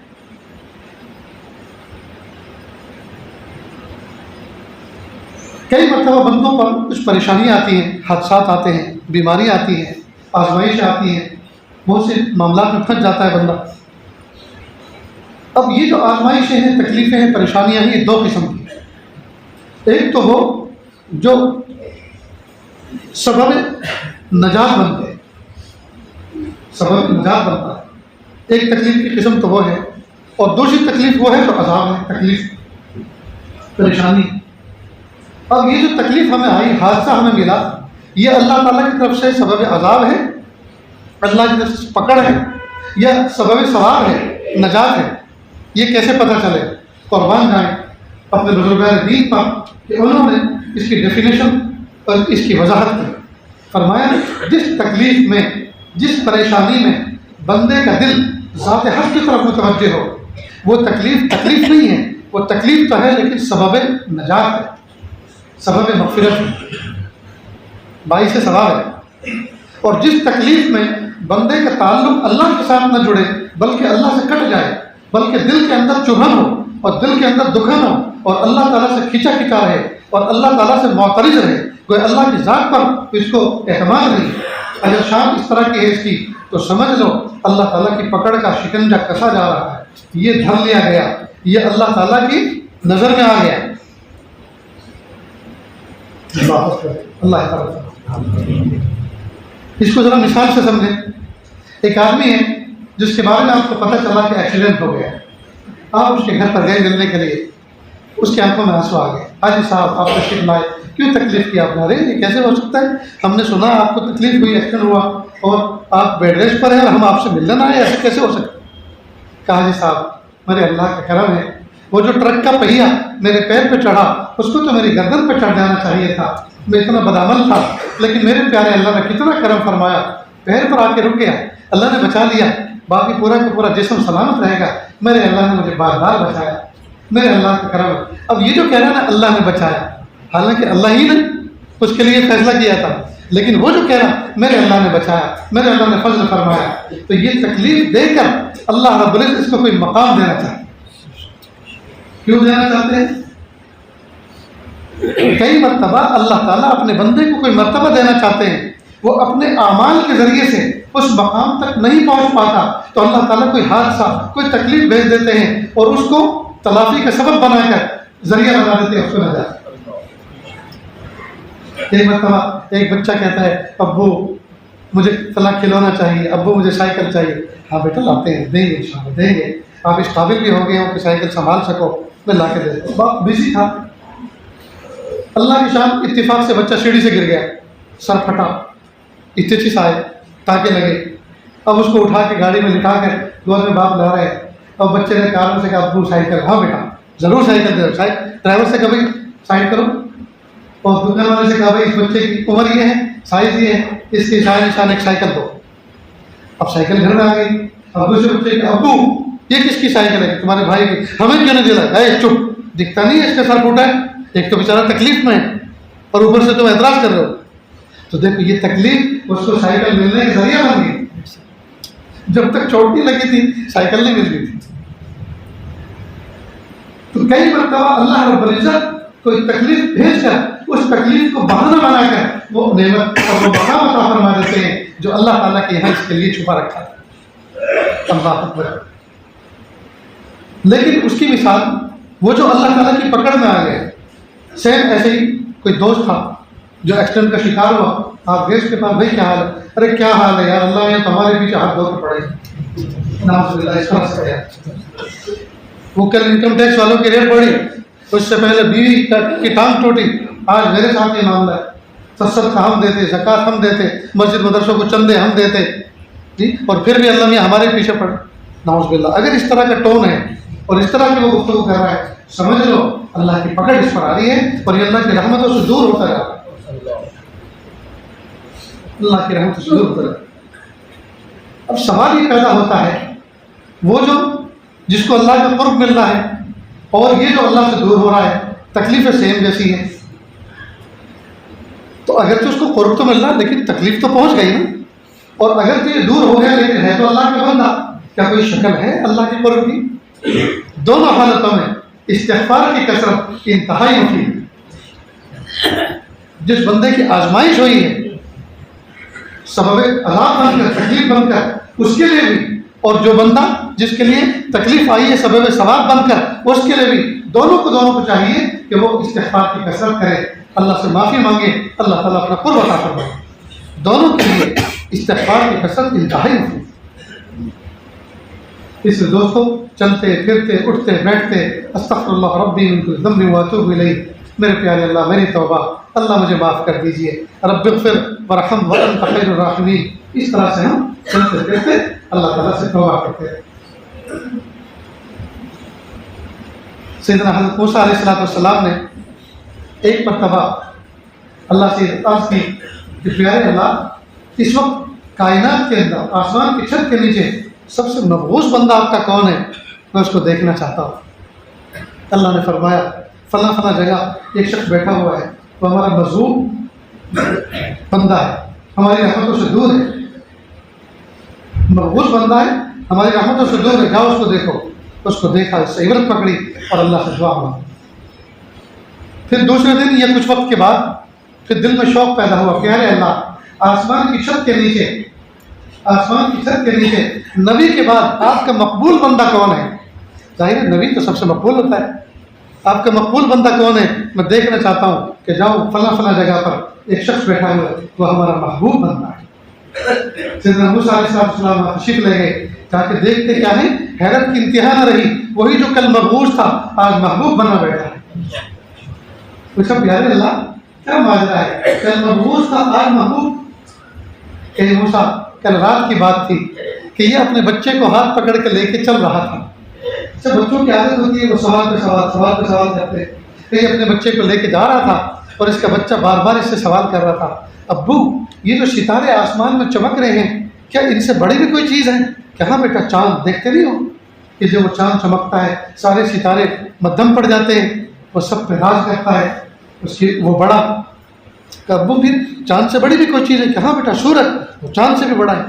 کئی مرتبہ بندوں پر کچھ پریشانیاں آتی ہیں، حادثات آتے ہیں، بیماریاں آتی ہیں، آزمائشیں آتی ہیں، بہت سے معاملات میں پھنس جاتا ہے بندہ. اب یہ جو آزمائشیں ہیں، تکلیفیں ہیں، پریشانیاں ہیں، یہ دو قسم کی ہیں. ایک تو وہ جو سبب نجات بنتے ہیں، سبب نجات بنتا ہے، ایک تکلیف کی قسم تو وہ ہے، اور دوسری تکلیف وہ ہے جو عذاب ہے، تکلیف پریشانی. اب یہ جو تکلیف ہمیں آئی، حادثہ ہمیں ملا، یہ اللہ تعالیٰ کی طرف سے سبب عذاب ہے، اللہ کی طرف سے پکڑ ہے، یا سبب ثواب ہے، نجات ہے. یہ کیسے پتہ چلے؟ قربان جائیں اپنے بزرگان دین پر کہ انہوں نے اس کی ڈیفینیشن اور اس کی وضاحت کی. فرمایا جس تکلیف میں، جس پریشانی میں بندے کا دل ذات حق کی طرف متوجہ ہو، وہ تکلیف نہیں ہے، وہ تکلیف تو ہے لیکن سبب نجات ہے، سبب مغفرت ہے، باعث ثواب ہے. اور جس تکلیف میں بندے کا تعلق اللہ کے ساتھ نہ جڑے بلکہ اللہ سے کٹ جائے، بلکہ دل کے اندر چبھن ہو اور دل کے اندر دکھن ہو اور اللہ تعالیٰ سے کھینچا رہے اور اللہ تعالیٰ سے معترض رہے، کوئی اللہ کی ذات پر اس کو اعتماد نہیں. اگر شان اس طرح کی ہے اس کی تو سمجھ لو اللہ تعالیٰ کی پکڑ کا شکنجہ کسا جا رہا ہے، یہ دھر لیا گیا، یہ اللہ تعالیٰ کی نظر میں آ گیا. اللہ اس کو ذرا مثال سے سمجھیں. ایک آدمی ہے جس کے بارے میں آپ کو پتہ چلا کہ ایکسیڈنٹ ہو گیا، آپ اس کے گھر پر گئے ملنے کے لیے، اس کی آنکھوں میں آنسو آ گئے. حاجی صاحب آپ تشریف لائے، کیوں تکلیف کی آپ نے؟ ارے یہ کیسے ہو سکتا ہے، ہم نے سنا آپ کو تکلیف ہوئی، ایکسیڈنٹ ہوا اور آپ بیڈ ریسٹ پر ہیں اور ہم آپ سے ملنے آئے، ایسے کیسے ہو سکتا ہے؟ کہا حاجی صاحب میرے اللہ کا کرم ہے، وہ جو ٹرک کا پہیہ میرے پیر پہ چڑھا اس کو تو میری گردن پہ چڑھ جانا چاہیے تھا، میں اتنا بدعمل تھا، لیکن میرے پیارے اللہ نے کتنا کرم فرمایا، پیر پر آ کے رک گیا، اللہ نے بچا لیا، باقی پورا کا پورا جسم سلامت رہے گا. میرے اللہ نے مجھے بار بار بچایا، میرے اللہ کا کرم ہے. اب یہ جو کہہ رہا ہے نا اللہ نے بچایا، حالانکہ اللہ ہی نے اس کے لیے فیصلہ کیا تھا، لیکن وہ جو کہہ رہا میرے اللہ نے بچایا، میرے اللہ نے فضل فرمایا، تو یہ تکلیف دے کر اللہ رب العزت اس کو کوئی مقام دینا چاہتے. کیوں دینا چاہتے ہیں؟ کئی مرتبہ اللہ تعالیٰ اپنے بندے کو کوئی مرتبہ دینا چاہتے ہیں، وہ اپنے اعمال کے ذریعے سے اس مقام تک نہیں پہنچ پاتا تو اللہ تعالیٰ کوئی حادثہ، کوئی تکلیف بھیج دیتے ہیں اور اس کو تلافی کا سبب بنا کر ذریعہ بنا دیتے ہیں اس کو نجات. ایک مرتبہ ایک بچہ کہتا ہے ابو مجھے فلاں کھلونا چاہیے، ابو مجھے سائیکل چاہیے. ہاں بیٹا لاتے ہیں، دیں گے انشاءاللہ دیں گے، آپ اس قابل بھی ہو گئے ہو کہ سائیکل سنبھال سکو، میں لا کے دے دوں. باپ بزی تھا، اللہ کی شان اتفاق سے بچہ سیڑھی سے گر گیا، سر پھٹا، اتچی آئے، ٹانکے لگے. اب اس کو اٹھا کے گاڑی میں لٹا کر گود میں باپ لا رہے ہیں. اب بچے نے کار میں سے کہا ابو سائیکل. ہاں بیٹا ضرور سائیکل دے دو. ڈرائیور سے کہا بھائی سائڈ کرو، اور دکان والے سے کہا بھائی اس بچے کی عمر یہ ہے، سائز یہ ہے، اس کی شاید نشان ایک سائیکل دو. اب سائیکل گھر میں آ گئی. اب دوسرے بچے کہ ابو یہ کس کی سائیکل ہے؟ تمہارے بھائی کی. ہمیں کیوں نہیں دلا؟ اے چپ، دکھتا نہیں ہے اس کا سر پھوٹا ہے. ایک تو بیچارہ تکلیف میں ہے اور اوپر سے تم اعتراض کر رہے ہو. تو دیکھو یہ تکلیف اس کو سائیکل ملنے کا ذریعہ بن گئی. جب تک چوٹ نہیں لگی تھی سائیکل نہیں مل گئی تھی. تو کئی مرتبہ اللہ رب العزت کوئی تکلیف بھیج کر اس تکلیف کو بہانہ بنا کر وہ نعمت اور وہ مقام عطا فرما دیتے ہیں جو اللہ تعالیٰ کے یہاں اس کے لیے چھپا رکھا ہے. اللہ اکبر. لیکن اس کی مثال وہ جو اللہ تعالیٰ کی پکڑ میں آ گئے. سیم ایسے ہی کوئی دوست تھا جو ایکسیڈنٹ کا شکار ہوا. آپ گیس کے پاس بھائی کیا حال ہے؟ ارے کیا حال ہے یار, اللہ نے تمہارے پیچھے ہاتھ دھو کے پڑے. نعوذ باللہ اس طرح سے. وہ کل انکم ٹیکس والوں کی ریٹ بڑھی, اس سے پہلے بیوی کی ٹانگ ٹوٹی, آج میرے ساتھ یہ معاملہ ہے. صدقہ ہم دیتے, زکوٰۃ ہم دیتے, مسجد مدرسوں کو چندے ہم دیتے جی, اور پھر بھی اللہ میاں ہمارے پیچھے پڑے. نعوذ باللہ. اگر اس طرح کا ٹون ہے اور اس طرح کی وہ گفتگو کر رہا ہے, سمجھ لو اللہ کی پکڑ اس پر آ رہی ہے اور یہ اللہ کی رحمتوں سے دور ہوتا جا رہا ہے. اللہ کی رحمتوں سے دور ہوتا جا رہا ہے. اب سوال یہ پیدا ہوتا ہے, وہ جو جس کو اللہ کا قرب مل رہا ہے اور یہ جو اللہ سے دور ہو رہا ہے, تکلیفیں سیم جیسی ہیں. تو اگر تو اس کو قرب تو مل رہا ہے لیکن تکلیف تو پہنچ گئی نا. اور اگر تو یہ دور ہو گیا لیکن ہے تو اللہ کا بندہ, کیا کوئی شکل ہے اللہ کے قرب کی؟ دونوں حالتوں میں استغفار کی کثرت انتہائی ہوتی ہے. جس بندے کی آزمائش ہوئی ہے سبب عذاب بن کر, تکلیف بن کر, اس کے لیے بھی, اور جو بندہ جس کے لیے تکلیف آئی ہے سبب ثواب بن کر, اس کے لیے بھی, دونوں کو چاہیے کہ وہ استغفار کی کثرت کرے, اللہ سے معافی مانگے, اللہ تعالیٰ اپنا قرب عطا فرمائے. دونوں کے لیے استغفار کی کثرت انتہائی ہوتی ہے. اس لیے دوستوں, چلتے پھرتے اٹھتے بیٹھتے استغفر اللہ ربی من کل ذنب واتوب الیہ, میرے پیارے اللہ میری توبہ, اللہ مجھے معاف کر دیجئے, رب اغفر ورحم وانت خیر الراحمین. اس طرح سے ہم چلتے پھرتے اللہ تعالیٰ سے توبہ کرتے ہیں. سیدنا حضرت موسیٰ علیہ السلام نے ایک مرتبہ اللہ سے عرض کی کہ پیارے اللہ, اس وقت کائنات کے اندر آسمان کی چھت کے نیچے سب سے مبغوض بندہ آپ کا کون ہے, میں اس کو دیکھنا چاہتا ہوں. اللہ نے فرمایا فلاں فلاں جگہ ایک شخص بیٹھا ہوا ہے, وہ ہمارا مظلوم بندہ ہے, ہماری رحمتوں سے دور ہے, مبغوض بندہ ہے, ہماری رحمتوں سے دور ہے, جاؤ اس کو دیکھو. اس کو دیکھا, اس سے عبرت پکڑی اور اللہ سے دعا مانگی. پھر دوسرے دن یا کچھ وقت کے بعد پھر دل میں شوق پیدا ہوا, پیارے اللہ آسمان کی چھت کے نیچے, آسمان کی چھت کے نیچے نبی کے بعد آپ کا مقبول بندہ کون ہے؟ ظاہر ہے نبی تو سب سے مقبول ہوتا ہے, آپ کا مقبول بندہ کون ہے؟ میں دیکھنا چاہتا ہوں کہ جاؤ فلاں فلاں جگہ پر ایک شخص بیٹھا ہوا ہے, وہ ہمارا محبوب بندہ ہے. سیدنا موسیٰ علیہ السلام تشریف لے گئے, تاکہ دیکھتے کیا ہے, حیرت کی انتہا نہ رہی, وہی جو کل مبغوض تھا آج محبوب بنا بیٹھا ہے. پوچھا پیارے اللہ کیا ماجرا ہے, کل مبغوض تھا آج محبوب؟ کہ موسیٰ کل رات کی بات تھی کہ یہ اپنے بچے کو ہاتھ پکڑ کے لے کے چل رہا تھا. جب بچوں کی عادت ہوتی ہے وہ سوال پہ سوال کرتے ہیں, کہ یہ اپنے بچے کو لے کے جا رہا تھا اور اس کا بچہ بار بار اس سے سوال کر رہا تھا, ابو یہ جو ستارے آسمان میں چمک رہے ہیں کیا ان سے بڑی بھی کوئی چیز ہے؟ کہاں بیٹا چاند دیکھتے نہیں ہو کہ جو وہ چاند چمکتا ہے سارے ستارے مدھم پڑ جاتے ہیں, وہ سب پہ راج کرتا ہے, اس کی وہ بڑا. کہ ابو پھر چاند سے بڑی بھی کوئی چیز ہے؟ کہاں بیٹا سورج, وہ چاند سے بھی بڑا ہے.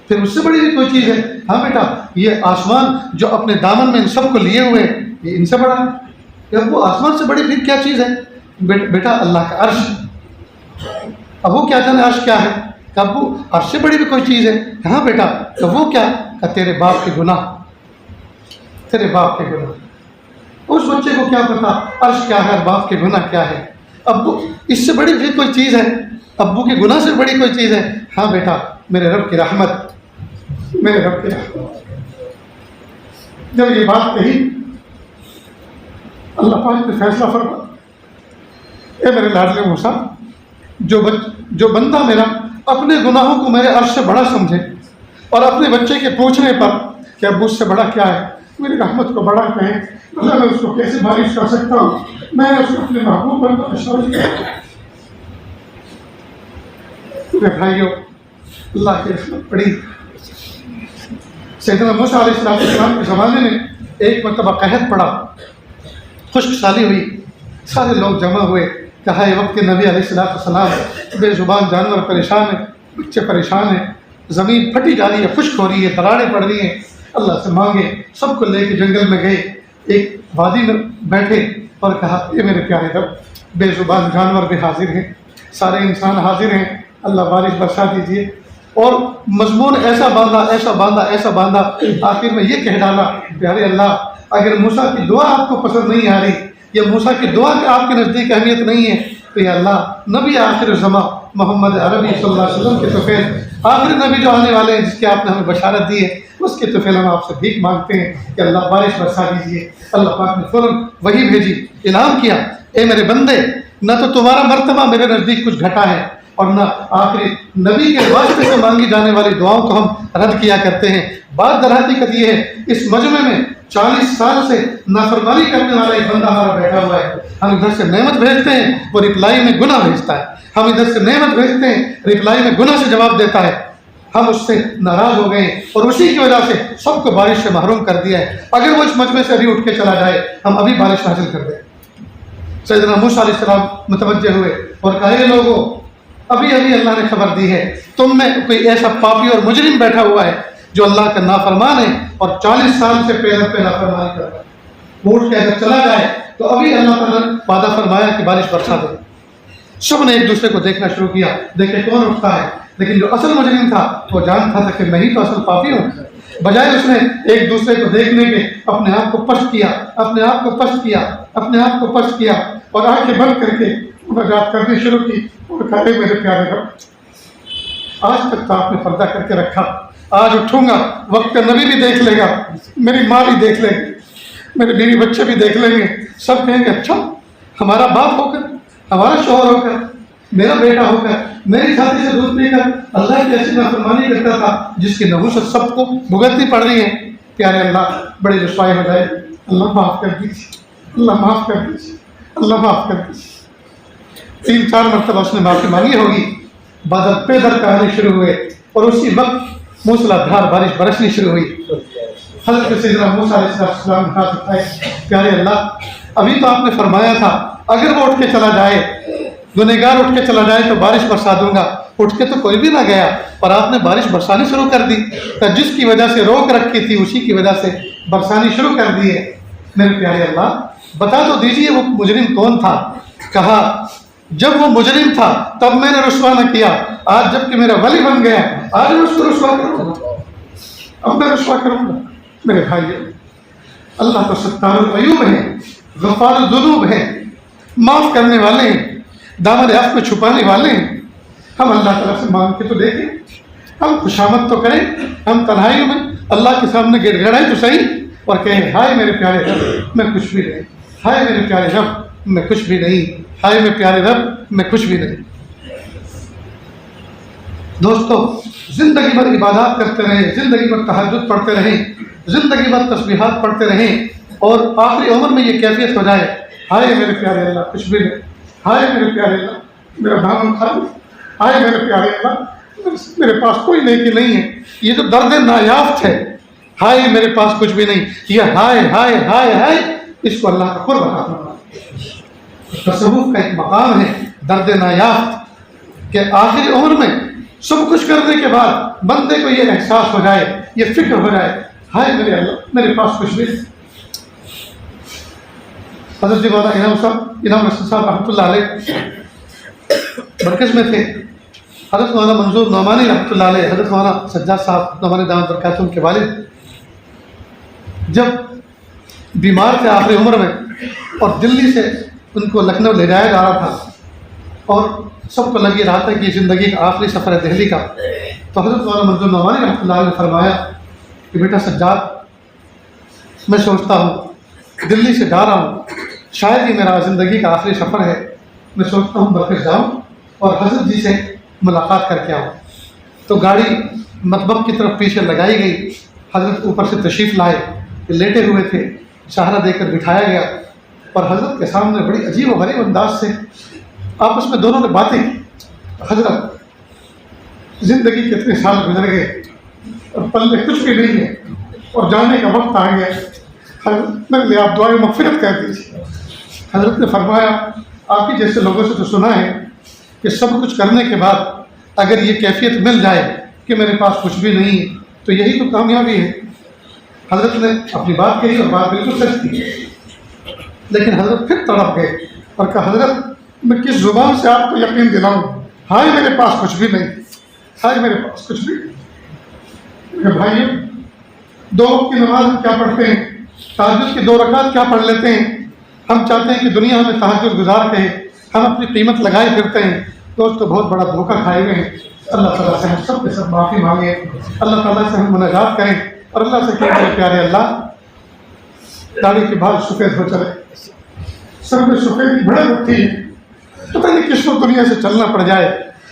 پھر اس سے بڑی بھی کوئی چیز ہے؟ ہاں بیٹا یہ آسمان جو اپنے دامن میں ان سب کو لیے ہوئے یہ ان سے بڑا ہے. کہ ابو آسمان سے بڑی پھر کیا چیز ہے؟ بیٹا اللہ کا عرش. ابو کیا جانے عرش کیا ہے؟ کہ ابو عرش سے بڑی بھی کوئی چیز ہے. ہاں بیٹا کہ وہ کیا؟ کہ تیرے باپ کے گناہ, تیرے باپ کے گناہ. اس بچے کو کیا پتا عرش کیا ہے, باپ کے گناہ کیا ہے؟ ابو اس سے بڑی بھی کوئی چیز ہے, ابو کے گناہ سے بڑی کوئی چیز ہے؟ ہاں بیٹا میرے رب کی رحمت, میرے رب کی رحمت. جب یہ بات کہی اللہ پاک نے فیصلہ فرما, اے میرے لاڈلے موسیٰ, جو بندہ میرا اپنے گناہوں کو میرے عرش سے بڑا سمجھے اور اپنے بچے کے پوچھنے پر کہ ابو اس سے بڑا کیا ہے, میری رحمت کو بڑا کہیں, اللہ میں اس کو کیسے بارش کر سکتا ہوں, میں اس کو اپنے محبوب بندہ میرے بھائیوں اللہ کی رحمت پڑی. سیدنا موسیٰ علیہ السلام کے زمانے میں ایک مرتبہ قحط پڑا, خشک سالی ہوئی, سارے لوگ جمع ہوئے، کہا یہ وقت کے نبی علیہ السلام بے زبان جانور پریشان ہیں، بچے پریشان ہیں، زمین پھٹی جا رہی ہے، خشک ہو رہی ہے، دراڑیں پڑ رہی ہیں، اللہ سے مانگے۔ سب کو لے کے جنگل میں گئے، ایک وادی میں بیٹھے اور کہا اے میرے پیارے رب، بے زبان جانور بھی حاضر ہیں، سارے انسان حاضر ہیں، اللہ بارش برسا دیجیے۔ اور مضمون ایسا باندھا ایسا باندھا ایسا باندھا، آخر میں یہ کہہ ڈالا پیارے اللہ اگر موسیٰ کی دعا آپ کو پسند نہیں آ رہی یا موسیٰ کی دعا کہ آپ کے نزدیک اہمیت نہیں ہے تو یا اللہ نبی آخر زماں محمد عربی صلی اللہ علیہ وسلم کے طفیل آخری نبی جو آنے والے ہیں جس کی آپ نے ہمیں بشارت دی ہے اس کے طفیل ہم آپ سے بھیک مانگتے ہیں کہ اللہ بارش برسا دیجیے۔ اللہ پاک نے فوراً وہی بھیجی، اعلان کیا اے میرے بندے نہ تو تمہارا مرتبہ میرے نزدیک کچھ گھٹا ہے اور نہ آخری نبی کے واسطے سے مانگی جانے والی دعاؤں کو ہم رد کیا کرتے ہیں۔ بات در حقیقت یہ ہے اس مجمع میں 40 سال سے نافرمانی کرنے والا ایک بندہ ہمارا بیٹھا ہوا ہے، ہم ادھر سے نعمت بھیجتے ہیں وہ رپلائی میں گناہ بھیجتا ہے، ہم ادھر سے نعمت بھیجتے ہیں رپلائی میں گناہ سے جواب دیتا ہے۔ ہم اس سے ناراض ہو گئے ہیں اور اسی کی وجہ سے سب کو بارش سے محروم کر دیا ہے۔ اگر وہ اس مجمع سے ابھی اٹھ کے چلا جائے ہم ابھی بارش حاصل کر دیں۔ سیدنا موسیٰ علیہ السلام متوجہ ہوئے اور کہا اے لوگوں ابھی اللہ نے خبر دی ہے تم میں کوئی ایسا پاپی اور مجرم بیٹھا ہوا ہے جو اللہ کا نافرمان ہے اور 40 سال سے پیدا پہ نافرمانی کر رہا ہے، وہ اٹھ کے اگر چلا جائے تو ابھی اللہ تعالیٰ نے وعدہ فرمایا کہ بارش برسا دے۔ سب نے ایک دوسرے کو دیکھنا شروع کیا، دیکھے کون اٹھتا ہے، لیکن جو اصل مجرم تھا وہ جانتا تھا کہ میں ہی تو اصل پاپی ہوں، بجائے اس نے ایک دوسرے کو دیکھنے کے اپنے آپ کو پشت کیا، اپنے آپ کو پشت کیا، اپنے آپ کو پشت کیا اور آنکھیں بند کر کے مناجات کرنی شروع کی اور کہا اے میرے پیارے رب آج تک تو آپ نے پردہ کر کے رکھا، آج اٹھوں گا وقت کا نبی بھی دیکھ لے گا، میری ماں بھی دیکھ لے گی، میرے بیوی بچے بھی دیکھ لیں گے، سب کہیں گے اچھا ہمارا باپ ہو کر، ہمارا شوہر ہو کر، میرا بیٹا ہو کر، میری چھاتی سے دودھ پی کر اللہ کی ایسی نافرمانی کرتا تھا جس کی نحوست سب کو بھگتنی پڑ رہی ہے۔ پیارے اللہ بڑے رسوائی ہو جائے، اللہ معاف کر دیجیے، اللہ معاف کر دیجیے، اللہ معاف کر دیجیے۔ 3-4 مرتبہ اس نے معافی مانگی ہوگی، بادل پہ در کہانی شروع ہوئے اور اسی وقت موسلا دھار بارش برسنی شروع ہوئی۔ حضرت سیدنا موسیٰ علیہ السلام نے ہاتھ اٹھائے، پیارے اللہ ابھی تو آپ نے فرمایا تھا اگر وہ اٹھ کے چلا جائے، گنہگار اٹھ کے چلا جائے تو بارش برسا دوں گا، اٹھ کے تو کوئی بھی نہ گیا پر آپ نے بارش برسانی شروع کر دی، تو جس کی وجہ سے روک رکھی تھی اسی کی وجہ سے برسانی شروع کر دی ہے۔ میرے پیارے اللہ بتا تو دیجئے وہ مجرم کون تھا؟ کہا جب وہ مجرم تھا تب میں نے رسوا نہ کیا، آج جب کہ میرا ولی بن گیا آج میں اس کو رسوا کروں گا، اب میں رسوا کروں گا۔ میرے بھائی اللہ تو ستار العیوب ہے، غفار الذنوب ہے، معاف کرنے والے ہیں، دامن عفو میں چھپانے والے ہیں۔ ہم اللہ تعالیٰ سے مانگ کے تو دیکھیں، ہم خوشامد تو کریں، ہم تنہائیوں میں اللہ کے سامنے گڑ گڑائیں تو صحیح اور کہیں ہائے میرے پیارے رب میں کچھ بھی نہیں، ہائے میرے پیارے رب میں کچھ بھی نہیں، ہائے میرے پیارے رب میں کچھ بھی نہیں۔ دوستو زندگی بھر عبادات کرتے رہیں، زندگی بھر تہجد پڑھتے رہیں، زندگی بھر تسبیحات پڑھتے رہیں اور آخری عمر میں یہ کیفیت ہو جائے ہائے میرے پیارے اللہ کچھ بھی نہیں، ہائے میرے پیارے اللہ میرا دامن خالی، ہائے میرے پیارے اللہ میرے پاس کوئی نیکی نہیں ہے۔ یہ جو درد نایافت ہے ہائے میرے پاس کچھ بھی نہیں، یہ ہائے ہائے ہائے ہائے اس کو اللہ کا قرب عطا فرمائے۔ تصوف کا ایک مقام ہے درد نایافت کہ آخری عمر میں سب کچھ کرنے کے بعد بندے کو یہ احساس ہو جائے، یہ فکر ہو جائے ہائے میرے اللہ میرے پاس کچھ نہیں۔ حضرت جی مولانا انعام رشید صاحب رحمۃ اللہ علیہ مرکز میں تھے، حضرت مولانا منظور نعمانی رحمۃ اللہ علیہ، حضرت مولانا سجاد صاحب نعمانی دامت برکاتہم کے والد جب بیمار تھے آخری عمر میں اور دلی سے ان کو لکھنؤ لے جایا جا رہا تھا اور سب کو لگ رہا تھا کہ زندگی کا آخری سفر ہے دہلی کا، تو حضرت مولانا منظور نعمانی رحمۃ اللہ علیہ نے فرمایا کہ بیٹا سجاد میں سوچتا ہوں دلی سے جا رہا ہوں، شاید ہی میرا زندگی کا آخری سفر ہے، میں سوچتا ہوں برکت جاؤں اور حضرت جی سے ملاقات کر کے آؤں۔ تو گاڑی مطبخ کی طرف پیچھے لگائی گئی، حضرت اوپر سے تشریف لائے، لیٹے ہوئے تھے، سہارا دے کر بٹھایا گیا اور حضرت کے سامنے بڑی عجیب و غریب انداز سے آپس میں دونوں نے باتیں کی۔ حضرت زندگی کے اتنے سال گزر گئے اور پلے کچھ بھی نہیں ہے اور جانے کا وقت آ گیا، حضرت میرے لیے آپ دعائیں مغفرت کر دیجیے، حضرت نے فرمایا آپ ہی جیسے لوگوں سے تو سنا ہے کہ سب کچھ کرنے کے بعد اگر یہ کیفیت مل جائے کہ میرے پاس کچھ بھی نہیں تو یہی تو کامیابی ہے۔ حضرت نے اپنی بات کہی اور بات بالکل سچ تھی، لیکن حضرت پھر تڑپ گئے اور کہا حضرت میں کس زبان سے آپ کو یقین دلاؤں، ہائے میرے پاس کچھ بھی نہیں، ہائے میرے پاس کچھ بھی نہیں۔ میرے بھائیوں، 2 وقت کی نماز ہم کیا پڑھتے ہیں، تہجد کی 2 رکعت کیا پڑھ لیتے ہیں، ہم چاہتے ہیں کہ دنیا ہمیں تہجد گزار کہے، ہم اپنی قیمت لگائے پھرتے ہیں۔ دوستو بہت بڑا دھوکہ کھائے ہوئے ہیں۔ اللہ تعالیٰ سے ہم سب کے سب معافی مانگیں، اللہ تعالیٰ سے ہم مناجات کریں اور اللہ سے کہیں کہ پیارے اللہ داڑھی کے بال سفید ہو چلے، سر میں سفید بڑے ہوتی ہے، پتہ نہیں کس کو دنیا سے چلنا پڑ جائے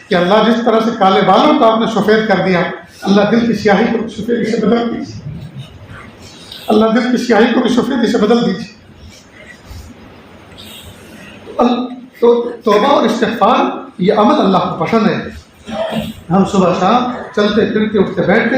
کہ اللہ جس طرح سے کالے بالوں کو آپ نے سفید کر دیا، اللہ دل کی سیاہی کو سفیدی سے بدل دیجیے، اللہ دل کی سیاہی کو بھی سفیدی سے بدل دیجیے۔ تو توبہ اور استغفار یہ عمل اللہ کو پسند ہے۔ ہم صبح شام چلتے پھرتے اٹھتے بیٹھتے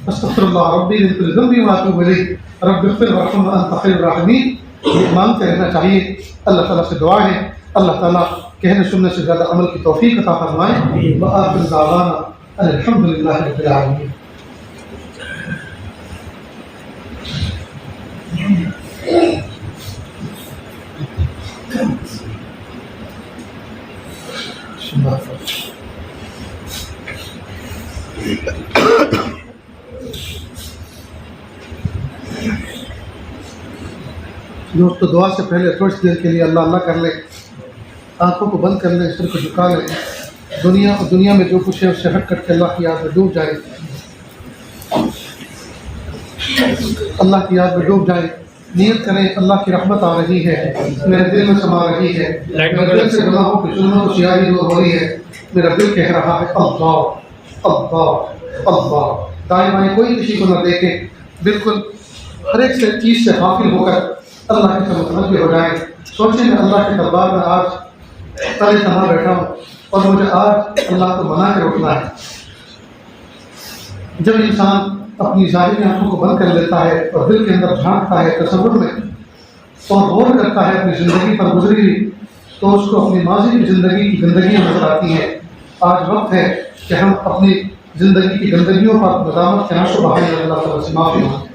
استغفر اللہ ربی من کل ذنب واتوب الیہ رب اغفر وارحم وانت خیر الراحمین، یہ مانگتے رہنا چاہیے۔ اللہ تعالیٰ سے دعا ہے اللہ تعالیٰ کہنے سننے سے زیادہ عمل کی توفیق عطا فرمائے۔ وآخر دعوانا ان الحمد للہ رب العالمین۔ دوستو دعا سے پہلے تھوڑی دیر کے لیے اللہ اللہ کر لیں، آنکھوں کو بند کر لیں، سر کو جھکا لیں، دنیا میں جو کچھ ہے اس سے ہٹ کر کے اللہ کی یاد میں ڈوب جائے، اللہ کی یاد میں ڈوب جائے۔ نیت کریں اللہ کی رحمت آ رہی ہے، میرے دل میں سما رہی ہے، میرے دل سے گناہوں کی ظلموں کی سیاہی دور ہو رہی ہے، میرا دل کہہ رہا ہے اللہ اللہ اللہ۔ دائیں بائیں کوئی کسی کو نہ دیکھے، بالکل ہر ایک سے چیز سے غافل ہو کر اللہ کی طرف متوجہ ہو جائیں۔ سوچیں کہ اللہ کے دربار میں آج تلے تنہا بیٹھا ہوں اور مجھے آج اللہ کو منا کر اٹھنا ہے۔ جب انسان اپنی ظاہری آنکھوں کو بند کر لیتا ہے اور دل کے اندر جھانکتا ہے تصور میں اور غور کرتا ہے اپنی زندگی پر گزری ہوئی، تو اس کو اپنی ماضی کی زندگی کی گندگیاں نظر آتی ہیں۔ آج وقت ہے کہ ہم اپنی زندگی کی گندگیوں پر ندامت کے آنسو بہائیں اور اللہ تعالیٰ سے معافی مانگیں۔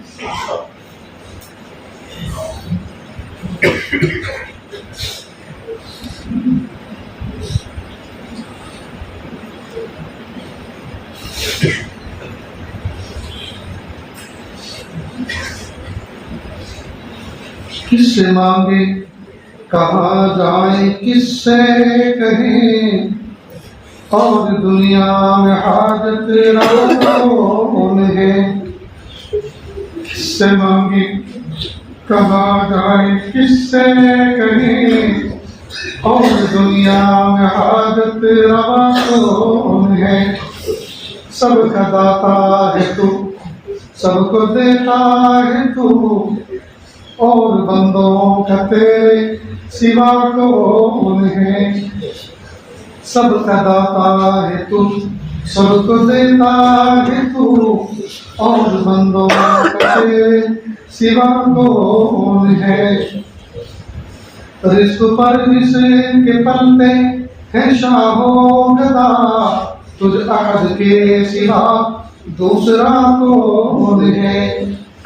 کس سے مانگے کہاں جائیں، کس سے کہیں، اور دنیا میں حاجت رواں ہے۔ کس سے مانگے کہاں جائیں، کس سے کہیں، اور دنیا میں حاجت رواں ہے۔ سب کا داتا ہے تو، سب کو دیتا ہے تو، اور بندوں کا تیرے سوا کون ہے۔ سب کا داتا ہے تو، سب کو دیتا ہے تو، اور بندوں کا تیرے سوا کون ہے۔ رزق پر جس کے پلتے ہیں شاہ و گدا، تجھ احد کے سوا دوسرا کون ہے۔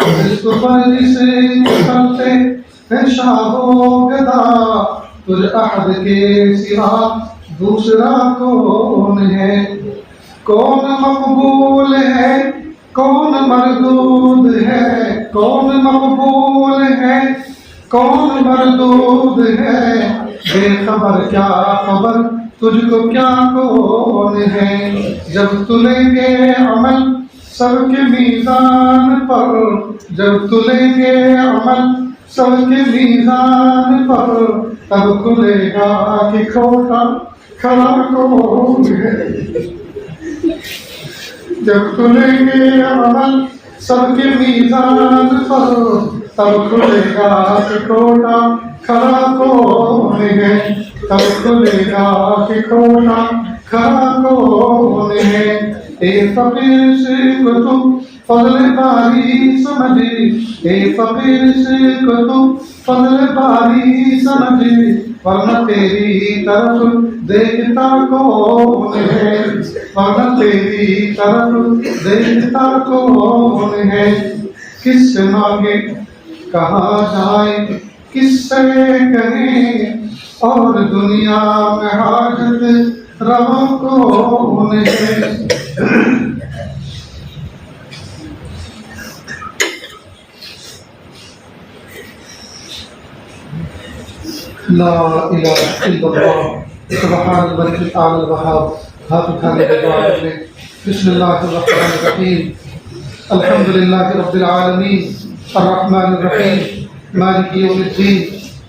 رزق پر جس کے پلتے ہیں شاہ و گدا، تجھ احد کے سوا دوسرا کون ہے۔ کون مقبول ہے کون مردود ہے، کون مقبول ہے کون مردود ہے، بے خبر کیا خبر تجھ کو کیا کون ہے۔ جب تلیں گے عمل سب کے میزان پر، جب تلیں گے عمل سب کے میزان پر، تب کھلے گا کہ کھوٹا کھڑا کون ہے۔ جب تلیں گے عمل سب کے میزان پر، تب کھلے گا کہ کھوٹا کھڑا کون ہے، تب کھلے گا کہ کھوٹا کھڑا کون ہے۔ اے فقیر سے کو تم فضل باری سمجھے، اے فقیر سے کو تم فضل باری سمجھے، ورنہ تیری طرف دیکھتا کون ہے، ورنہ تیری طرف دیکھتا کون ہے، کس سے مانگے کہاں جائیں، کس سے کہیں، اور دنیا میں حاجت روا کون ہے۔ لا الہ الا اللہ سبحان الملک الاعلی الوہاب۔ ہاتھ اٹھانے کے دعا کریں۔ بسم اللہ الرحمن الرحیم، الحمد للہ رب العالمین، الرحمن الرحیم، مالک یوم الدین،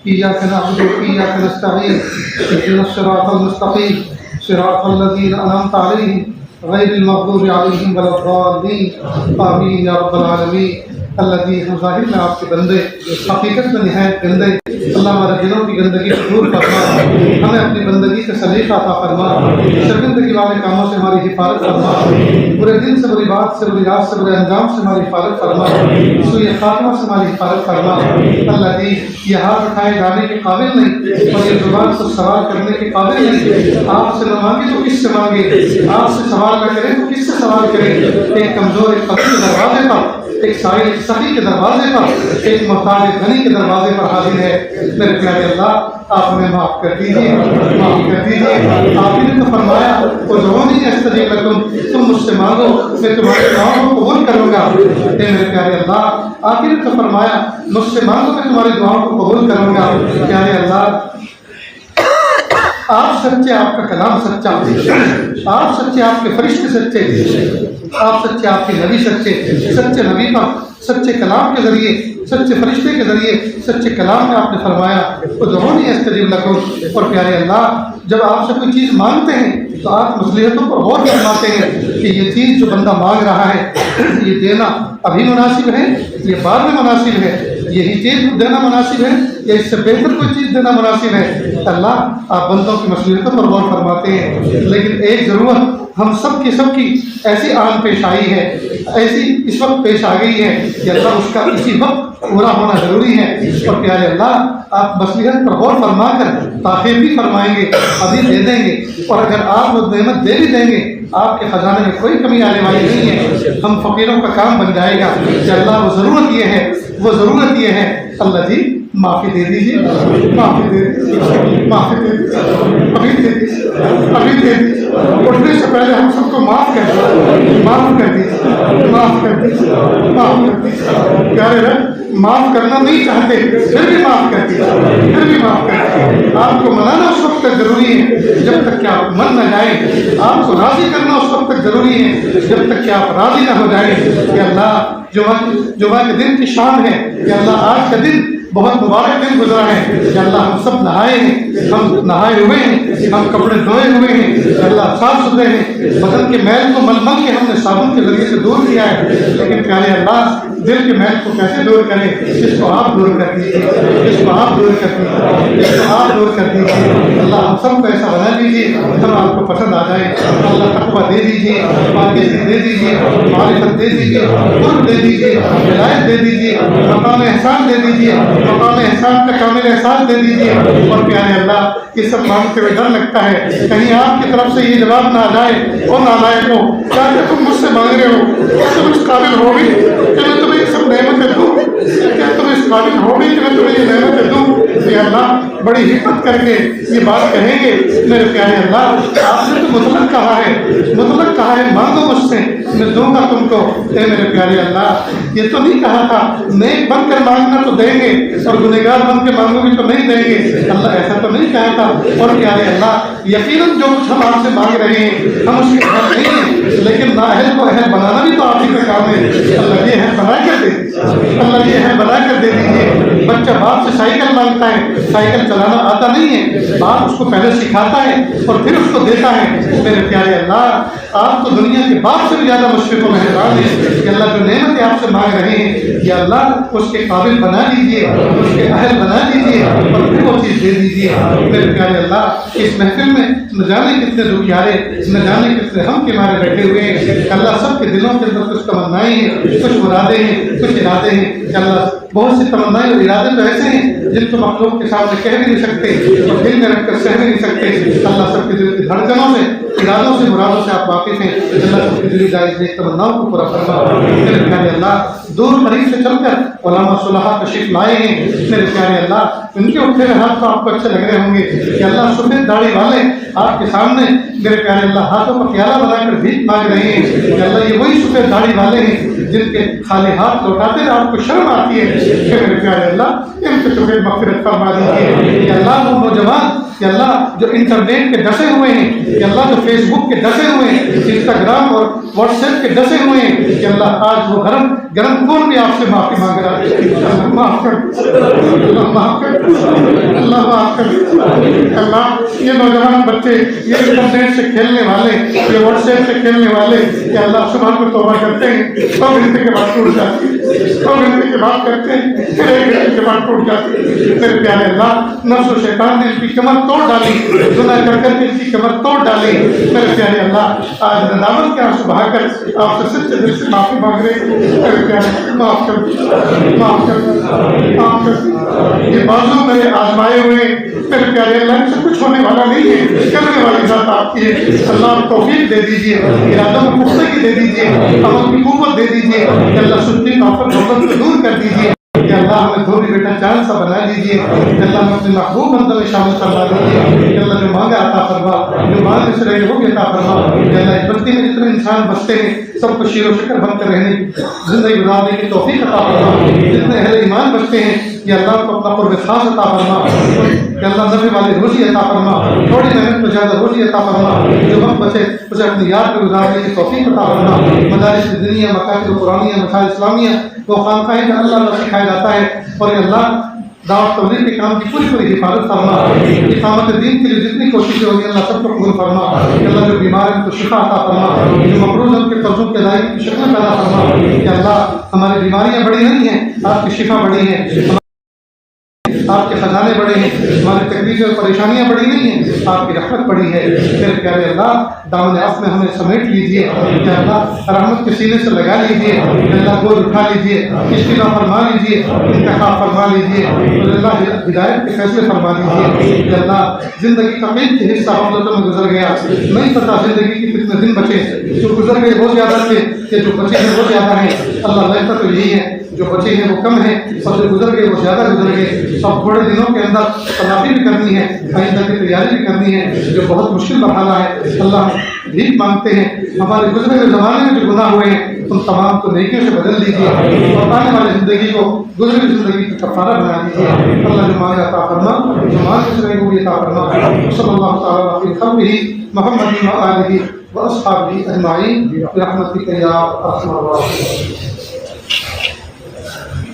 ایاک نعبد و ایاک نستعین، اہدنا الصراط المستقیم، صراط الذین انعمت علیہم غیر المغضوب علیہم ولا الضالین، آمین یا رب العالمین۔ اللہ جی ہم ظاہر میں آپ کے بندے، حقیقت میں نہایت گندے، اللہ ہمارے دلوں کی گندگی کو دور فرما، ہمیں اپنی بندگی کا سلیقہ عطا فرما، شرمندگی والے کاموں سے ہماری حفاظت فرما، برے دل سے، بری بات سے، بری رات سے، برے انجام سے ہماری حفاظت فرما، سوء خاتمہ سے ہماری حفاظت فرما۔ اللہ جی یہ ہاتھ اٹھائے جانے کے قابل نہیں اور یہ زبان کو سوال کرنے کے قابل نہیں، آپ سے نہ مانگے تو کس سے مانگے، آپ سے سوال نہ کریں تو کس سے سوال کریں۔ ایک کمزور، ایک فقیر کے دروازے پر، ایک سائل سخی کے دروازے پر، ایک محتاج غنی کے دروازے پر حاضر ہے۔ میرے پیارے اللہ آپ ہمیں معاف کر دیجیے، معاف کر دیجیے۔ آپ نے تو فرمایا ادعونی استجب لکم، تم مجھ سے مانگو میں تمہاری دعاؤں کو قبول کروں گا۔ اے میرے پیارے اللہ آپ نے تو فرمایا مجھ سے مانگو میں تمہاری دعاؤں کو قبول کروں گا۔ پیارے اللہ آپ سچے، آپ کا کلام سچا، آپ سچے، آپ کے فرشتے سچے، آپ سچے، آپ کے نبی سچے، سچے نبی پر سچے کلام کے ذریعے، سچے فرشتے کے ذریعے، سچے کلام میں آپ نے فرمایا ادعونی استجب لکم۔ اور پیارے اللہ جب آپ سے کوئی چیز مانگتے ہیں تو آپ مصلحتوں پر غور فرماتے ہیں کہ یہ چیز جو بندہ مانگ رہا ہے یہ دینا ابھی مناسب ہے، یہ بعد میں مناسب ہے، یہی چیز دینا مناسب ہے یا اس سے بہتر کوئی چیز دینا مناسب ہے۔ اللہ آپ بندوں کی مصلحتوں پر غور فرماتے ہیں، لیکن ایک ضرورت ہم سب کی ایسی آن پیش آئی ہے، ایسی اس وقت پیش آ گئی ہے کہ اللہ اس کا اسی وقت پورا ہونا ضروری ہے۔ اور پیارے اللہ آپ مصلحت پر غور فرما کر تاخیر بھی فرمائیں گے، ابھی دے دیں گے، اور اگر آپ وہ نعمت دے بھی دیں گے آپ کے خزانے میں کوئی کمی آنے والی نہیں ہے، ہم فقیروں کا کام بن جائے گا کہ اللہ وہ ضرورت یہ ہے، وہ ضرورت یہ ہے۔ اللہ جی معافی دے دیجیے، معافی دے دیجیے، معافی دے دیجیے، ابھی دے دیجیے، ابھی دے دیجیے۔ اٹھنے سے پہلے ہم سب کو معاف کر دیجیے، معاف کر دیجیے، معاف کر دیجیے، معاف کر دیجیے۔ پیارے رب معاف کرنا نہیں چاہتے پھر بھی معاف کر دیجیے، پھر بھی معاف کر دیجیے۔ آپ کو منانا اس وقت تک ضروری ہے جب تک کہ آپ من نہ جائیں، آپ کو راضی کرنا اس وقت تک ضروری ہے جب تک کہ آپ راضی نہ ہو جائیں۔ کہ اللہ جمعہ کے دن کی شام ہے کہ اللہ آج کا دن بہت مبارک دن گزرا ہے کہ اللہ ہم سب نہائے ہیں، ہم نہائے ہوئے ہیں، ہم کپڑے دھوئے ہوئے ہیں، اللہ صاف ستھرے ہیں، بدن کے میل کو مل مل کے ہم نے صابن کے ذریعے سے دور کیا ہے، لیکن پیارے اللہ دل کے میل کو کیسے دور کریں؟ اس کو آپ دور کر دیجیے، اس کو آپ دور کر دیجیے، اس کو آپ دور کر دیجیے۔ اللہ ہم سب کو ایسا بنا دیجیے ہم آپ کو پسند آ جائیں۔ اللہ تقویٰ دے دیجیے، پاکیزگی دے دیجیے، معرفت دے دیجیے، قرب دے دیجیے، ہدایت دے دیجیے، مقام احسان دے دیجیے، مقام احسان کا کامل احساس دے دیجیے۔ اور پیارے اللہ یہ سب مانگتے ہوئے ڈر لگتا ہے کہیں آپ کی طرف سے یہ جواب نہ آ جائے اور نالائق ہو کیا کہ تم مجھ سے مانگ رہے ہو، تم اس قابل ہو بھی کہ میں تمہیں یہ سب نعمتیں دوں، کیا تم اس قابل ہو بھی کہ میں تمہیں یہ نعمتیں دوں؟ یہ اللہ بڑی حکمت کر کے یہ بات کہیں گے۔ میرے پیارے اللہ آپ نے تو مطلق کہا ہے، مطلق کہا ہے مانگو مجھ سے میں دوں گا تم کو۔ اے میرے پیارے اللہ یہ تو نہیں کہا تھا نیک بن کر مانگنا تو دیں گے اور گنہگار بن کے مانگو گے تو نہیں دیں گے، اللہ ایسا تو نہیں کہا تھا۔ اور پیارے اللہ یقیناً جو کچھ ہم آپ سے مانگ رہے ہیں ہم اس کے اہل نہیں ہیں، لیکن نااہل کو اہل بنانا بھی تو آپ ہی کا کام ہے۔ اللہ یہ ہے بنا کر دے اللہ یہ ہے بنا کر دے دیجیے. بچہ باپ سے سائیکل مانگتا ہے, سائیکل چلانا آتا نہیں ہے, باپ اس کو پہلے سکھاتا ہے اور پھر اس کو دیتا ہے. میرے پیارے اللہ, آپ تو دنیا کے باپ سے بھی زیادہ مشفق و مہربان ہیں. کہ اللہ جو نعمتیں آپ سے مانگ رہے ہیں, یا اللہ اس کے قابل بنا دیجیے, اس کے اہل بنا دیجیے اور پھر وہ چیز دے دیجیے. میرے پیارے اللہ, اس محفل میں نہ جانے کتنے دکھیارے, نہ جانے کتنے ہم کے مارے بیٹھے ہوئے ہیں. اللہ سب کے دلوں کے اندر کچھ تمنائیں ہیں, کچھ مرادیں ہیں, کچھ ارادے ہیں. کہ اللہ بہت سی تمنائیں اور ارادے تو ایسے ہیں جن کو مخلوق کے سامنے کہہ بھی نہیں سکتے اور دل میں رکھ کر سہ بھی نہیں سکتے. اللہ سب کے دل کی دھڑکنوں سے, ارادوں سے, مرادوں سے آپ واقف ہیں. اللہ سب کی دلی جائز نیک تمناؤں کو پورا فرما. میرے پیارے اللہ, دور قریب سے چل کر علماء صلحاء تشریف لائے ہیں. میرے پیارے اللہ, ان کے اٹھے ہوئے ہاتھ تو آپ کو اچھے لگ رہے ہوں گے. کہ اللہ سفید داڑھی والے آپ کے سامنے میرے پیارے اللہ ہاتھوں کو پیالہ بنا کر بھیک مانگ رہے ہیں. کہ اللہ یہ وہی سفید داڑھی والے ہیں جن کے خالی ہاتھ لوٹاتے آپ کو شرم آتی ہے. کہ میرے پیارے اللہ ان کے چکے مغفرت فرما دیجیے. کہ اللہ وہ نوجوان, کہ اللہ جو انٹرنیٹ کے ڈسے ہوئے ہیں, کہ اللہ جو فیس بک کے ڈسے ہوئے ہیں, انسٹاگرام اور واٹس ایپ کے ڈسے ہوئے ہیں, کہ اللہ آج وہ گرم خون بھی آپ سے معافی مانگ رہا ہے. اللہ معاف کر, اللہ معاف کر, اللہ معاف کر. اللہ یہ نوجوان بچے, یہ انٹرنیٹ سے کھیلنے والے, یہ واٹس ایپ سے کھیلنے والے, کہ اللہ صبح کو توبہ کرتے ہیں, 100 گھنٹے کے بعد ٹوٹ جاتی ہے, 100 گھنٹے کے بعد کرتے ہیں, پھر 1 گھنٹے کے بعد ٹوٹ جاتی ہے. میرے پیارے اللہ, نفس و شیطان نے ان کی کمر توڑ ڈالی, گناہ کر کر کے ان کی کمر توڑ ڈالی. میرے پیارے اللہ, آج ندامت کے آنسو بہا کر آپ سے سچے دل سے معافی مانگ رہے ہیں. میرے پیارے معاف کر, معاف کر, معاف کر. یہ بازو میرے آزمائے ہوئے, میرے پیارے اللہ ان سے کچھ ہونے والا نہیں ہے, کرنے والی ذات آپ کی ہے. اللہ آپ توفیق دے دیجیے, ارادہ میں پختگی دے دیجیے, عمل کی قوت دے دیجیے. اللہ سچی طاقت محبت کو دور کر دیجیے. کہ اللہ ہمیں دھوبی بیٹا چاند سا بنا دیجیے. کہ اللہ ہمیں اپنے محبوب بندوں میں شامل فرما دیجیے. کہ اللہ جو مانگا عطا فرما, جو مانگنے سے رہے وہ بھی عطا فرما. کہ اللہ اس بستی میں جتنے انسان بستے ہیں سب کو شیر و شکر بن کر رہنے کی زندگی گزارنے کی توفیق عطا فرما. جتنے اہل ایمان بستے ہیں یا اللہ کو اپنا قرب خاص عطا فرما. کہ اللہ نفع والی روزی عطا فرما, تھوڑی محنت میں زیادہ روزی عطا فرما. جو وقت بچے اسے اپنی یاد میں گزارنے کی توفیق عطا فرما. مدارس دینیہ, مکاتب قرآنیہ, مسائل اسلامیہ, وہ خانقاہیں جہاں اللہ کا سکھایا جاتا ہے, اور اللہ دعوت تبلیغ کے کام کی پوری حفاظت فرما. اقامت دین کے لیے جتنی کوششیں ہوگی اللہ سب کو قبول فرما. کہ اللہ جو بیمار ہیں ان کو شفا عطا فرما, جو مقروض ہیں ان کے قرضوں کی ادائیگی کی شکل پیدا فرما. کہ اللہ ہماری بیماریاں بڑی نہیں ہیں, آپ کی شفا بڑی ہے, آپ کے خزانے بڑے ہیں, ہماری تکلیفیں اور پریشانیاں بڑی نہیں ہیں, آپ کی رحمت بڑی ہے. میرے پیارے اللہ, دامن عفو میں ہمیں سمیٹ لیجیے. کہ اللہ رحمت کے سینے سے لگا لیجیے. کہ اللہ گود اٹھا لیجیے, اشتفا فرما لیجیے, انتخاب فرما لیجیے, اور اللہ ہدایت کے فیصلے فرما لیجیے. کہ اللہ زندگی کا قیمتی حصہ غفلتوں میں گزر گیا, نہیں پتا زندگی کے کتنے دن بچے, جو گزر گئے وہ زیادہ تھے, کہ جو بچے ہیں وہ زیادہ ہیں. اللہ لگتا تو یہی ہے, جو بچے ہیں وہ کم ہیں اور جو گزر گئے وہ زیادہ گزر گئے. اب تھوڑے دنوں کے اندر تلافی بھی کرنی ہے, آئندہ کی تیاری بھی کرنی ہے, جو بہت مشکل مرحلہ ہے. اللہ بھیک مانگتے ہیں ہمارے گزرے ہوئے زمانے میں جو گناہ ہوئے ہیں ان تمام کو نیکیوں سے بدل دیجیے, اور آنے والی زندگی کو گزری زندگی کا کفارہ بنا دیجیے. اللہ جو مانگا عطا فرما, جو مانگ سے وہ بھی عطا فرما. صلی اللہ تعالیٰ علیہ خلقہ محمد و آلہ و اصحابہ اجمعین برحمتک یا ارحم الراحمین.